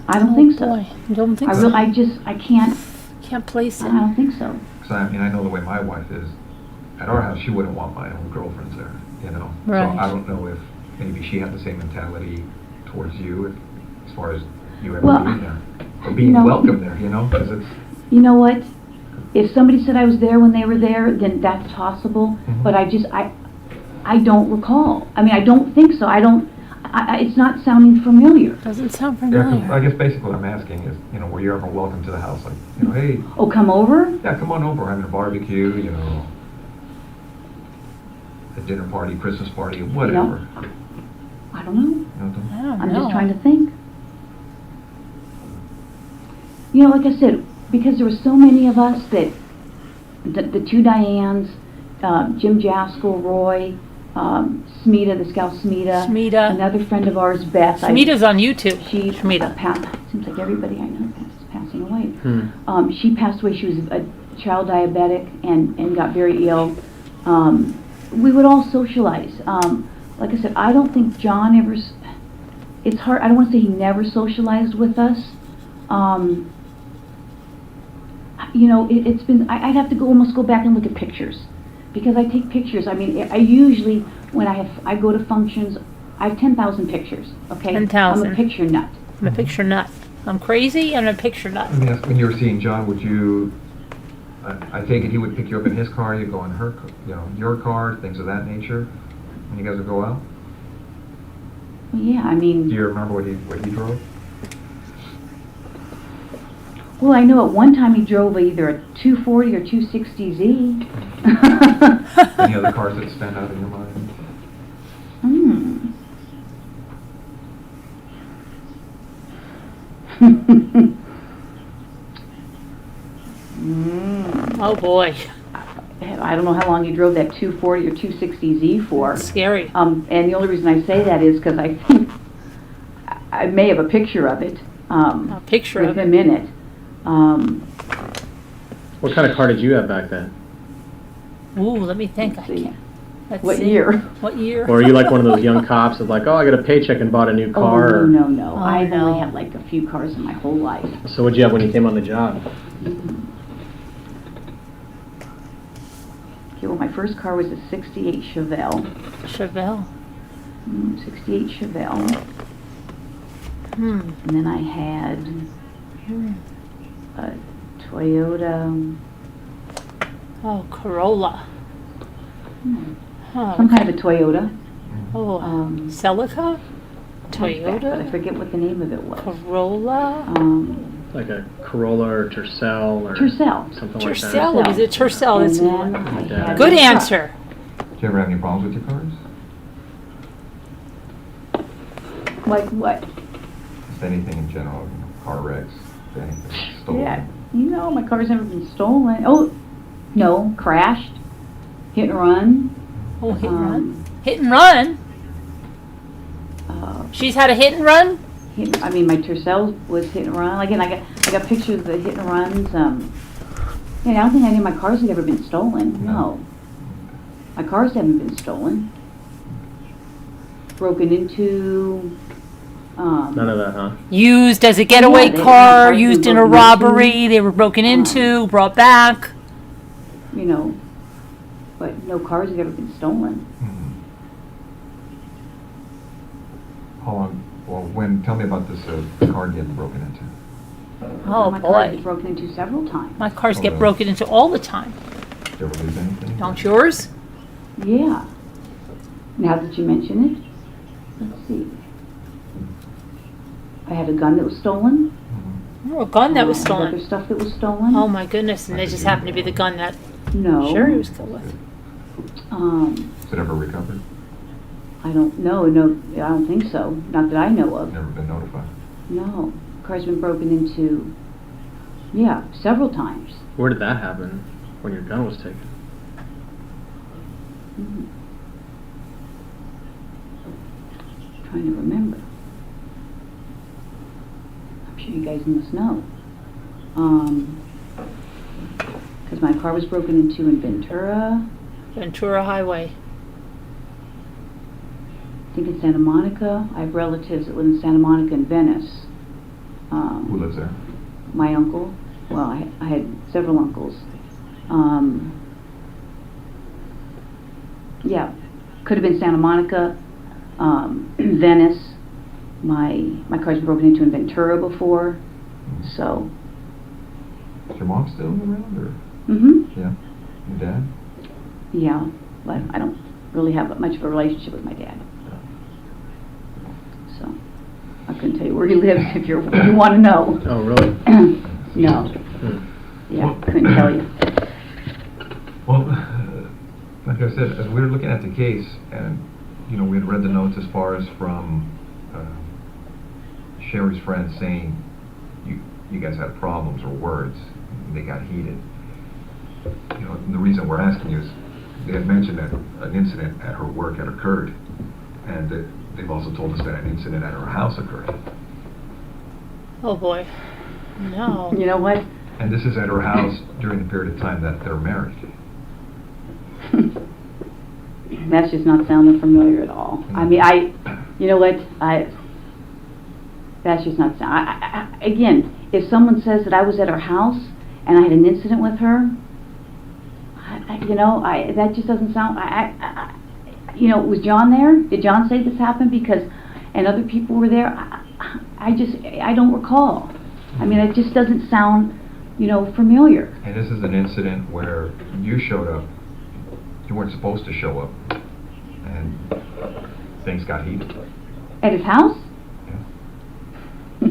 I don't think so. Boy, you don't think so? I can't, Can't place I it. don't think so. Because I know the way my wife is. At our house, she wouldn't want my own girlfriends there, Right. So I don't know if maybe she had the same mentality towards you as far as you ever Well, being there. Or being welcome there, because it's... You know what? If somebody said I was there when they were there, then that's possible. Mhm. But I don't recall. I mean, I don't think so. It's not sounding familiar. Doesn't sound Yeah, 'cause familiar. I guess basically what I'm asking is, were you ever welcome to the house? Like, hey, Oh, come over? yeah, come on over, we're having a barbecue, a dinner party, Christmas party, whatever. I don't know. You know what I don't I'm know. just trying to think. Like I said, because there were so many of us that, the two Dianes, Jim Jaskell, Roy, Smita, the scout Smita. Smita. Another friend of ours, Beth. Smita's on YouTube. She Smita. seems like everybody I know is passing away. Hmm. She passed away. She was a child diabetic and got very ill. We would all socialize. Like I said, I don't think John ever. It's hard. I don't want to say he never socialized with us. It's been. I'd have to almost go back and look at pictures, because I take pictures. I mean, I usually when I go to functions, I have 10,000 pictures. Okay, 10,000. I'm a picture nut. I'm a picture nut. I'm crazy and a picture nut. Let me ask, when you were seeing John, would you, I take it he would pick you up in his car, you'd go in your car, things of that nature, when you guys would go out? Well, yeah, I mean. Do you remember what he drove? Well, I know at one time he drove either a 240 or 260Z. Any other cars that stand out in your mind? Oh boy, I don't know how long he drove that 240 or 260Z for. scary. And the only reason I say that is because I think I may have a picture of it. A picture with of him it. in it. What kind of car did you have back then? Ooh, let me think. I Let's see. can't. Let's What see. year? What year? Or are you like one of those young cops that's like, oh, I got a paycheck and bought a new car? Oh, or- no. Oh, I've no. only had like a few cars in my whole life. So what'd you have when you came on the job? Okay, well, my first car was a 68 Chevelle. Chevelle. 68 Chevelle. Hmm. And then I had a Toyota, Oh, Corolla. Oh, some kind of a Toyota. Oh, Celica? But I Toyota? forget what the name of it was. Corolla? Like a Corolla or Tercel or Tercel. something like that. Tercel. It was a Tercel. And That's then one. I Yeah. had Good a truck. answer. Do you ever have any problems with your cars? Like what? Just anything in general, you know, car wrecks, anything stolen? Yeah, my car's never been stolen. Oh, no, crashed, hit and run. Oh, hit and run. Um, Hit and run? She's had a hit and run? My Tercel was hit and run. Again, I got pictures of the hit and runs. I don't think any of my cars had ever been stolen. No. My cars haven't been stolen. Broken into. None of that, huh? Used as a getaway Yeah, car, they used in a broken robbery, they were broken into, brought back. But no cars have ever been stolen. Mhm. How long, tell me about this car getting broken into. Oh, My car was boy. broken into several times. My cars Oh, get really? broken into all the time. Did you ever lose anything? Don't yours? Yeah. Now that you mention it, let's see. I had a gun that was stolen. Mhm. Oh, a gun that was Other stolen. stuff that was stolen. Oh, my goodness. And they just happened to be the gun that No. Sherry was killed with. Is it ever recovered? I don't know. No, I don't think so. Not that I know of. Never been notified? No. Car's been broken into, several times. Where did that happen when your gun was taken? Mhm. Trying to remember. I'm sure you guys must know. Because my car was broken into in Ventura, Ventura Highway. I think in Santa Monica. I have relatives that live in Santa Monica and Venice. Who lives there? My uncle. Well, I had several uncles. Could have been Santa Monica, Venice. My car's been broken into in Ventura before. So. Is your mom still around, or? Yeah. Your dad? Yeah, but I don't really have much of a relationship with my dad. So I couldn't tell you where he lives if you want to know. Oh, really? No. Yeah, couldn't tell you. Well, like I said, as we were looking at the case, and we had read the notes as far as from Sherry's friend saying you guys had problems or words, and they got heated. And the reason we're asking you is they had mentioned that an incident at her work had occurred, and that they've also told us that an incident at her house occurred. Oh, boy. No. You know what? And this is at her house during the period of time that they're married. That's just not sounding familiar at all. I mean, you know what? That's just not sound. Again, if someone says that I was at her house and I had an incident with her, that just doesn't sound. Was John there? Did John say this happened? And other people were there. I don't recall. I mean, it just doesn't sound, familiar. And this is an incident where you showed up. You weren't supposed to show up, and things got heated. At his house? Yeah.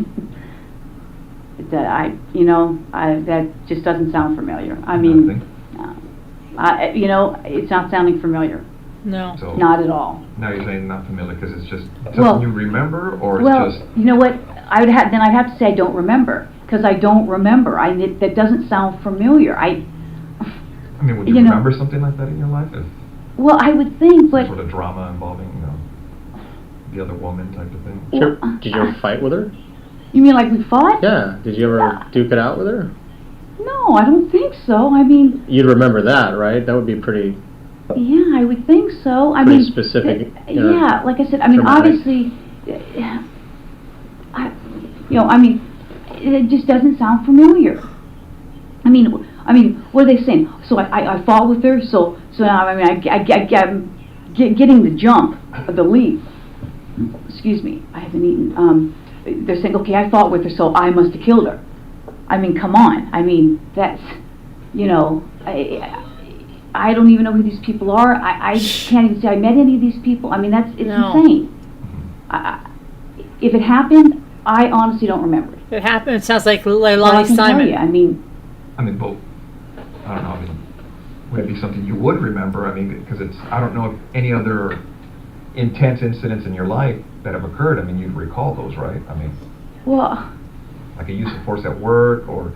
That just doesn't sound familiar. I mean, Nothing? it's not sounding familiar. No. So Not at all. now you're saying not familiar because it's just something Well- you remember, or Well, it's just. you know what? I'd have to say I don't remember, because I don't remember. That doesn't sound familiar. I mean, would you you know- remember something like that in your life? If Well, I would think, but sort of drama involving, the other woman type of thing? Did you ever fight with her? you mean like we fought? Yeah. Did you ever duke it out with her? No, I don't think so. I mean, You'd remember that, right? That would be pretty. yeah, I would think so. I Pretty mean, specific, yeah, like I said, I mean, traumatic. obviously, it just doesn't sound familiar. I mean, what are they saying? So I fought with her. So now I'm getting the jump of the leap. Excuse me, I haven't eaten. They're saying, okay, I fought with her, so I must have killed her. I mean, come on. I mean, that's, I don't even know who these people are. I can't even say I met any of these people. I mean, it's No. insane. If it happened, I honestly don't remember it. It happened. It sounds like Well, I Leilani can tell Simon. you, I mean, But I don't know. I mean, would it be something you would remember? I mean, because I don't know if any other intense incidents in your life that have occurred. I mean, you'd recall those, right? I mean, well, like a use of force at work or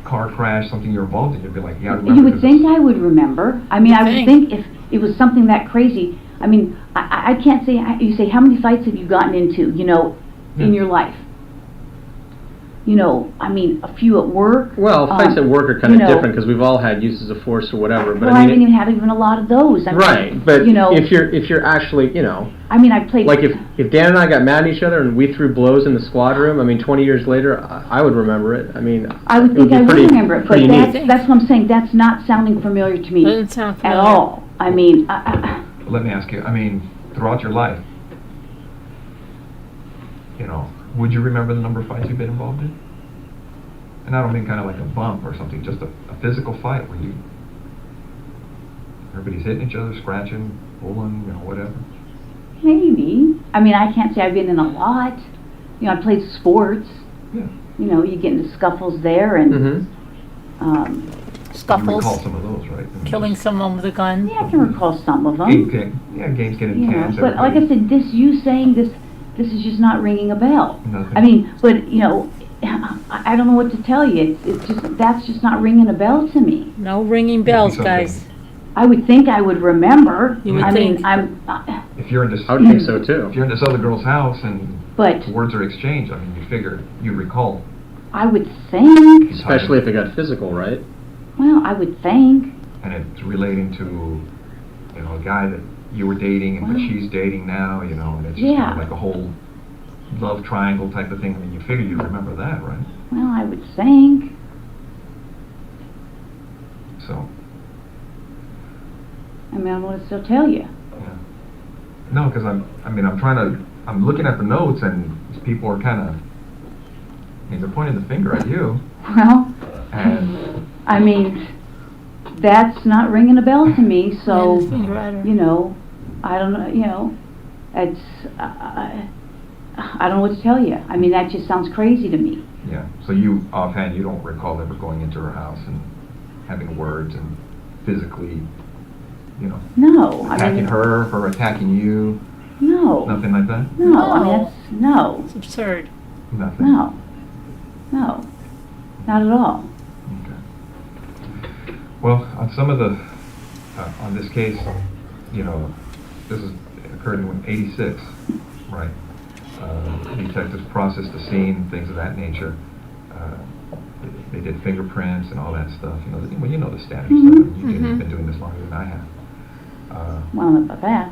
car crash, something you're involved in. You'd be like, yeah, I remember. you would this. think I would remember. I mean, I would Think. think if it was something that crazy. I mean, I can't say. You say, how many fights have you gotten into? You know, in Yeah. your life. You know, I mean, a few at work. Well, fights at work are kind you of know, different because we've all had uses of force or whatever. But Well, I I mean, haven't even had even a lot of those. I mean, right. But you know, if you're actually, you know, I mean, I played. like if Dan and I got mad at each other and we threw blows in the squad room, I mean, 20 years later, I would remember it. I mean, I would think be I would pretty- remember it, but pretty neat. that's what I'm saying. That's not sounding familiar to me Doesn't sound at familiar. all. I mean, Let me ask you. I mean, throughout your life, you know, would you remember the number of fights you've been involved in? And I don't mean kind of like a bump or something, just a physical fight where everybody's hitting each other, scratching, pulling, you know, whatever. maybe. I mean, I can't say I've been in a lot. You know, I played sports. Yeah. You know, you get into scuffles there, and Mhm. um, You Scuffles. recall some of those, right? I mean, Killing someone with a gun. yeah, I can recall some of them. games get You know, intense. but like I said, you saying this is just not ringing a bell. Nothing. I mean, but you know, I don't know what to tell you. It's just that's just not ringing a bell to me. No ringing bells, something. guys. I would think I would remember. You would I think. mean, I'm, If you're in this, I would think so too. if you're in this other girl's house and but words are exchanged, I mean, you figure you recall. I would think. Especially if it got physical, right? Well, I would think. And it's relating to, you know, a guy that you were dating and but Well, she's dating now, you know, and it's just kind yeah. of like a whole love triangle type of thing. I mean, you figure you remember that, right? Well, I would think. So, I mean, I don't know what to still tell you. yeah. No, because I'm looking at the notes and these people are kind of, I mean, they're pointing the finger at you. Well, And I mean, that's not ringing a bell to me. So, And the finger at her. you know, I don't know. You know, it's I don't know what to tell you. I mean, that just sounds crazy to me. yeah, so you offhand, you don't recall ever going into her house and having words and physically, you know, No, I attacking mean, her attacking you, no, nothing like that? no. I mean, No. that's no, It's absurd. Nothing? no, not at all. Okay. Well, on some of the, on this case, you know, this occurred in '86, right? Detectives processed the scene, things of that nature. They did fingerprints and all that stuff. You know, well, you know the standard Mhm. stuff. You've Mhm. been doing this longer than I have. Well, not about that.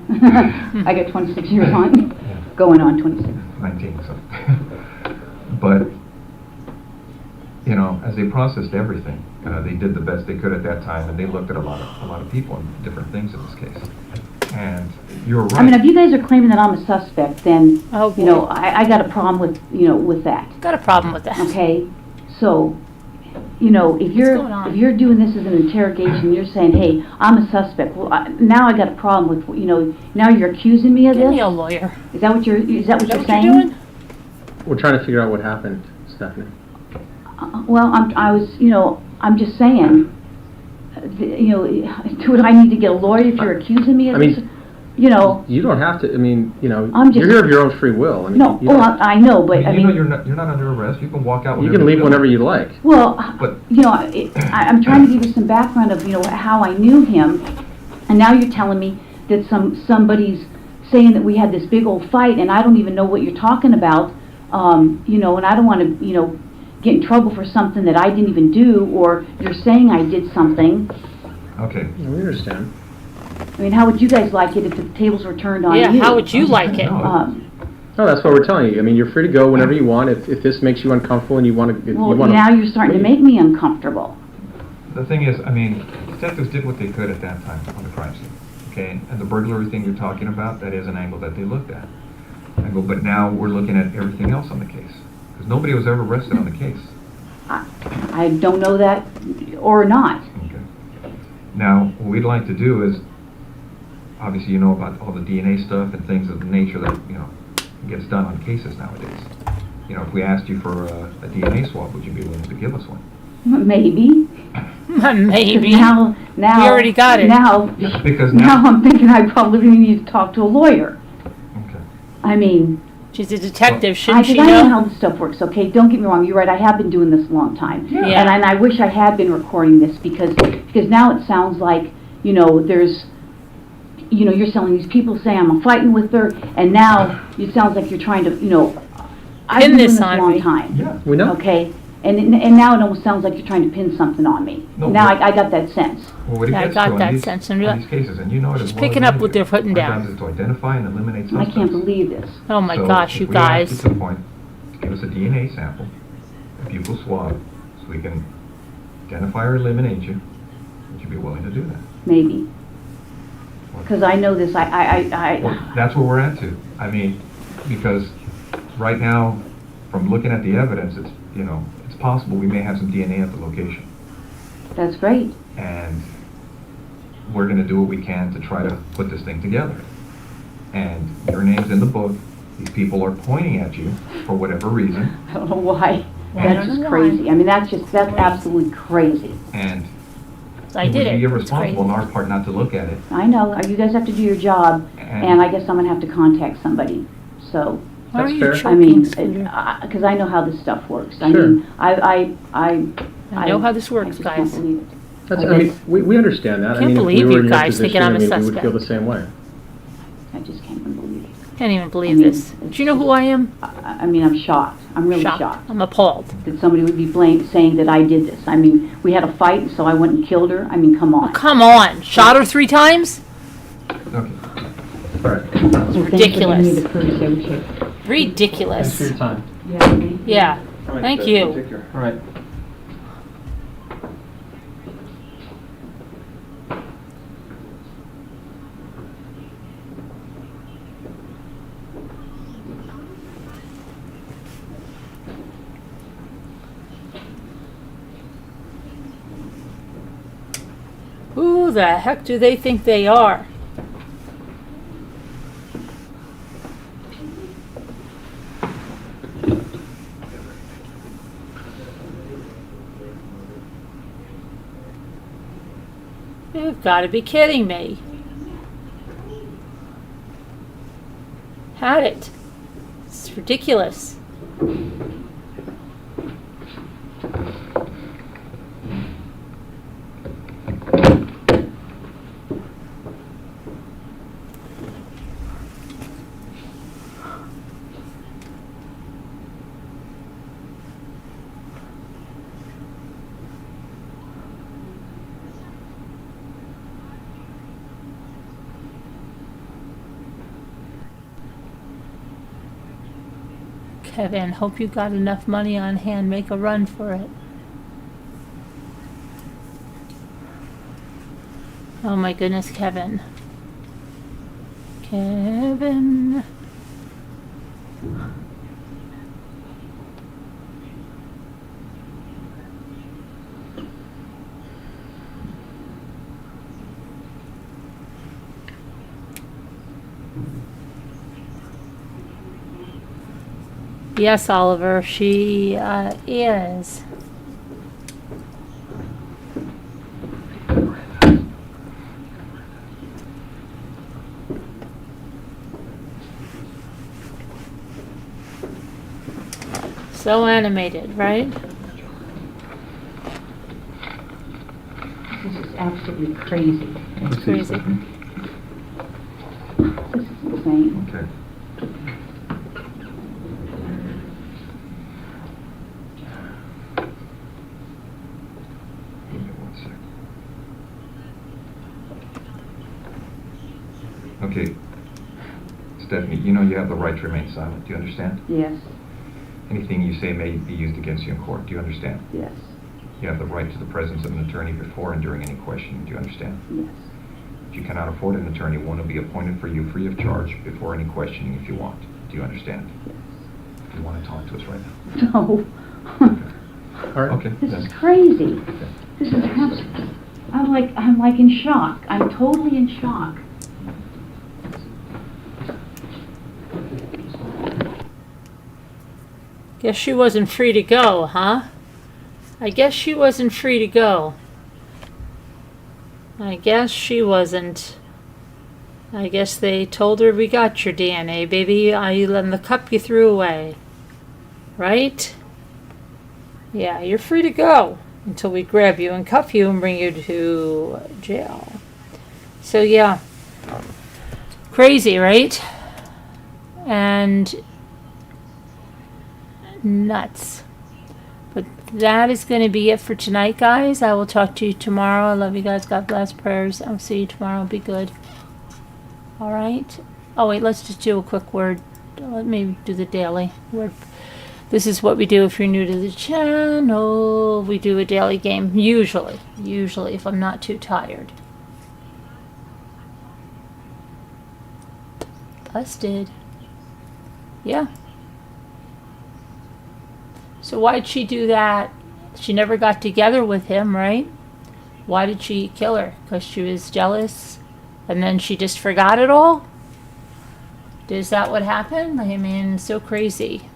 I got 26 years on, Yeah. going on 26. 19, so. But, you know, as they processed everything, they did the best they could at that time, and they looked at a lot of people and different things in this case. And you're right. I mean, if you guys are claiming that I'm a suspect, then, Oh, you know, boy. I got a problem with, you know, with that. Got a problem with that. Okay? So, you know, if going on? you're doing this as an interrogation, you're saying, hey, I'm a suspect. Well, now I got a problem with, you know, now you're accusing me of Give me this? a lawyer. Is that what you're Is that what saying? you're doing? We're trying to figure out what happened, Stephanie. Well, I'm just saying, you know, do I need to get a lawyer if you're accusing me of I mean, this? You know, You don't have to. I mean, you know, I'm just- you're here of your own free will. I mean, no, you oh, don't- I know, but I you know mean, you're not under arrest. You can walk out. you whenever can leave feel whenever like. you like. well, But- you know, I'm trying to give you some background of, you know, how I knew him, and now you're telling me that somebody's saying that we had this big old fight, and I don't even know what you're talking about, you know, and I don't want to, you know, get in trouble for something that I didn't even do, or you're saying I did something. Okay. Yeah, we understand. I mean, how would you guys like it if the tables were turned on you? Yeah, how would you like it? No. No, that's what we're telling you. I mean, you're free to go whenever you want. If this makes you uncomfortable and you want to, Well, now you're starting to make me uncomfortable. The thing is, I mean, detectives did what they could at that time on the crime scene, okay? And the burglary thing you're talking about, that is an angle that they looked at. But now we're looking at everything else on the case. Because nobody was ever arrested on the case. I don't know that or not. Okay. Now, what we'd like to do is, obviously you know about all the DNA stuff and things of the nature that, gets done on cases nowadays. If we asked you for a DNA swab, would you be willing to give us one? Maybe. Maybe. Now, We already got it. Now, Yeah, because now I'm thinking I probably need to talk to a lawyer. Okay. I mean, She's a detective, I shouldn't she know know? how this stuff works, okay? Don't get me wrong, you're right, I have been doing this a long time. Yeah. And I wish I had been recording this because now it sounds like, there's, you're selling these people saying I'm fighting with her, and now it sounds like you're trying to, I've Pin been doing this this a on long me. time. Yeah. We know. Okay? And now it almost sounds like you're trying to pin something on me. No, Now but- I got that sense. Well, what it Yeah, I gets got to on that these, sense, on and these cases, and you know it as she's well picking as up I what do. they're putting Our down. job is to identify and eliminate I suspects. can't believe this. Oh my So gosh, if you we ask guys. you to the point, to give us a DNA sample, a buccal swab, so we can identify or eliminate you, would you be willing to do that? Maybe. Because I know this, Well, that's where we're at too. I mean, because right now, from looking at the evidence, it's, it's possible we may have some DNA at the location. that's great. And we're gonna do what we can to try to put this thing together. And your name's in the book. These people are pointing at you for whatever reason. I don't know why. I That's don't just know crazy. why. I mean, that's absolutely crazy. And I did it would be it. It's irresponsible on crazy. our part not to look at it. I know, you guys have to do your job, and I guess I'm gonna have to contact somebody, so, Why are That's you fair. I choking, mean, Scooter? because I know how this stuff works. I Sure. mean, I know how this I works, just guys. can't believe it. That's, I I mean, guess- we understand that. I Can't mean, if believe we were you in your guys thinking position, I'm a I mean, we would suspect. feel the same way. I just can't even believe it. Can't even believe I mean, this. Do you know who I am? I mean, I'm shocked. I'm really shocked I'm appalled. that somebody would be saying that I did this. I mean, we had a fight, so I went and killed her. I mean, come on. Oh, come on. Shot her 3 times? Okay. All right. Ridiculous. Thanks for Ridiculous. your time. Yeah. Thank you. Take care. All right. Who the heck do they think they are? You've got to be kidding me. Had it. It's ridiculous. Kevin, hope you got enough money on hand. Make a run for it. Oh my goodness, Kevin. Kevin. Yes, Oliver, she is. So animated, right? This is absolutely crazy. It's crazy. This is insane. Okay. Give me 1 second. Okay. Stephanie, you know you have the right to remain silent. Do you understand? Yes, Anything you say may be used against you in court. Do you understand? yes, You have the right to the presence of an attorney before and during any questioning. Do you understand? yes. If you cannot afford an attorney, one will be appointed for you free of charge before any questioning if you want. Do you understand? You want to talk to us right now? No. All right. Okay. This then. is crazy. Okay. This is absolutely, I'm like in shock. I'm totally in shock. Guess she wasn't free to go, huh? I guess she wasn't free to go. I guess she wasn't. I guess they told her, we got your DNA, baby. And the cup you threw away. Right? Yeah, you're free to go until we grab you and cuff you and bring you to jail. So, yeah. Crazy, right? And nuts. But that is going to be it for tonight, guys. I will talk to you tomorrow. I love you guys. God bless. Prayers. I'll see you tomorrow. Be good. All right. Oh, wait. Let's just do a quick word. Let me do the daily word. This is what we do if you're new to the channel. We do a daily game. Usually, if I'm not too tired. Busted. Yeah. So why'd she do that? She never got together with him, right? Why did she kill her? Because she was jealous? And then she just forgot it all? Is that what happened? I mean, so crazy.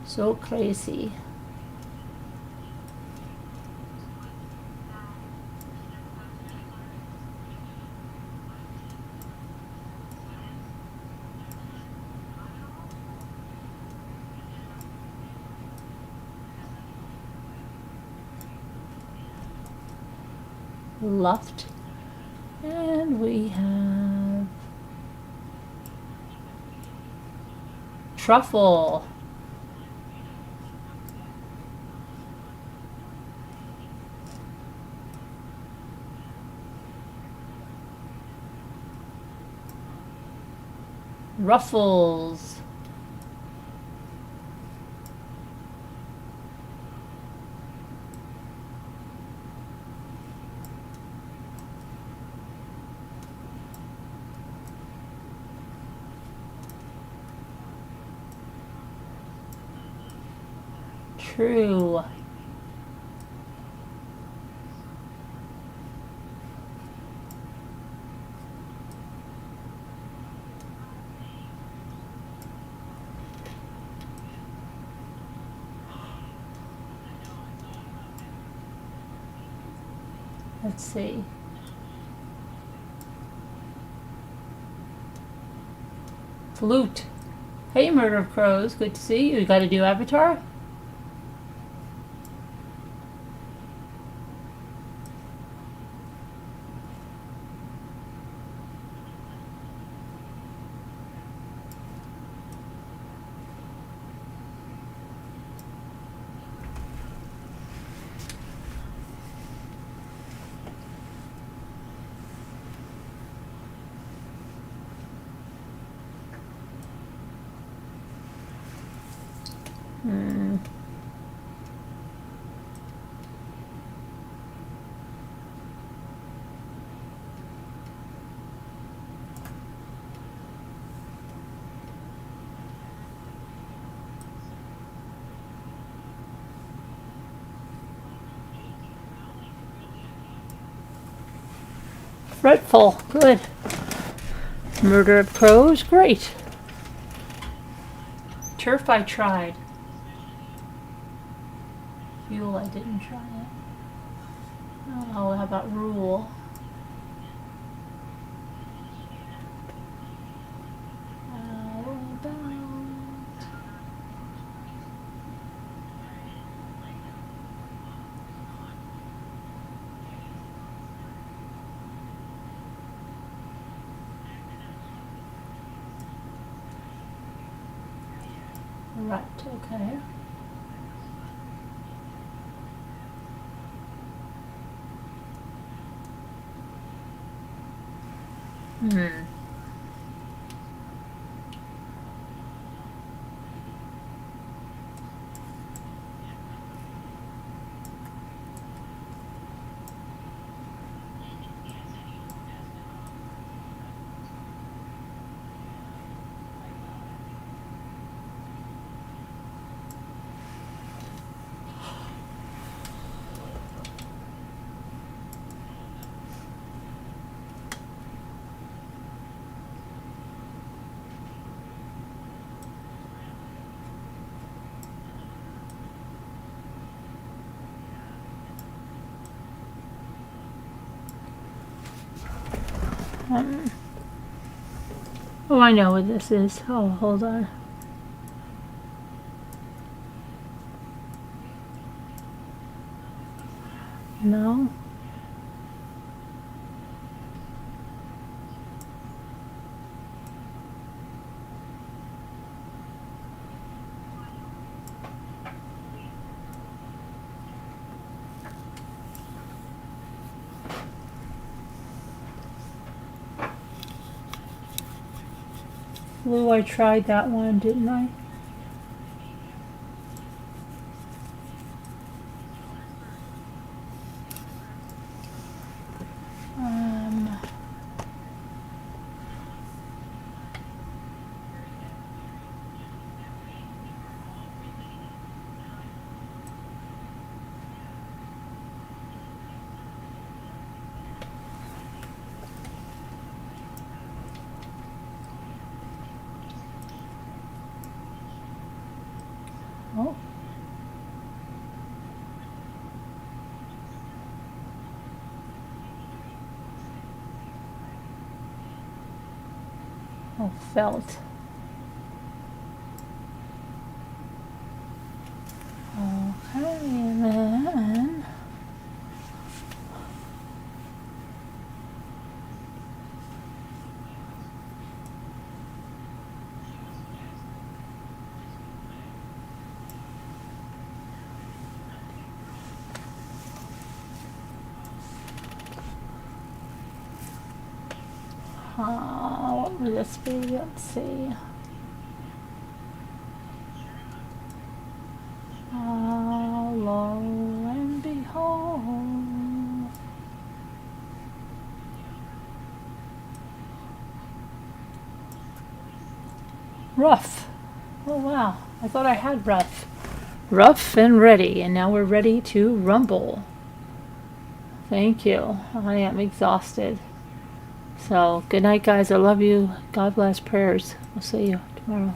So crazy. Left. And we have truffle. Ruffles. True. Let's see. Flute. Hey, Murder of Crows. Good to see you. You got to do Avatar? Fretful. Good. Murder of Crows. Great. Turf I tried. Fuel I didn't try it. Oh, how about Rule? How about... Right, okay. Oh, I know what this is. Oh, hold on. No. Lou, I tried that one, didn't I? Oh. Oh, felt. Okay, and then what would this be? Let's see. Lo and behold. Rough. Oh wow, I thought I had rough. Rough and ready, and now we're ready to rumble. Thank you. I am exhausted. So, good night, guys. I love you. God bless. Prayers. We'll see you tomorrow.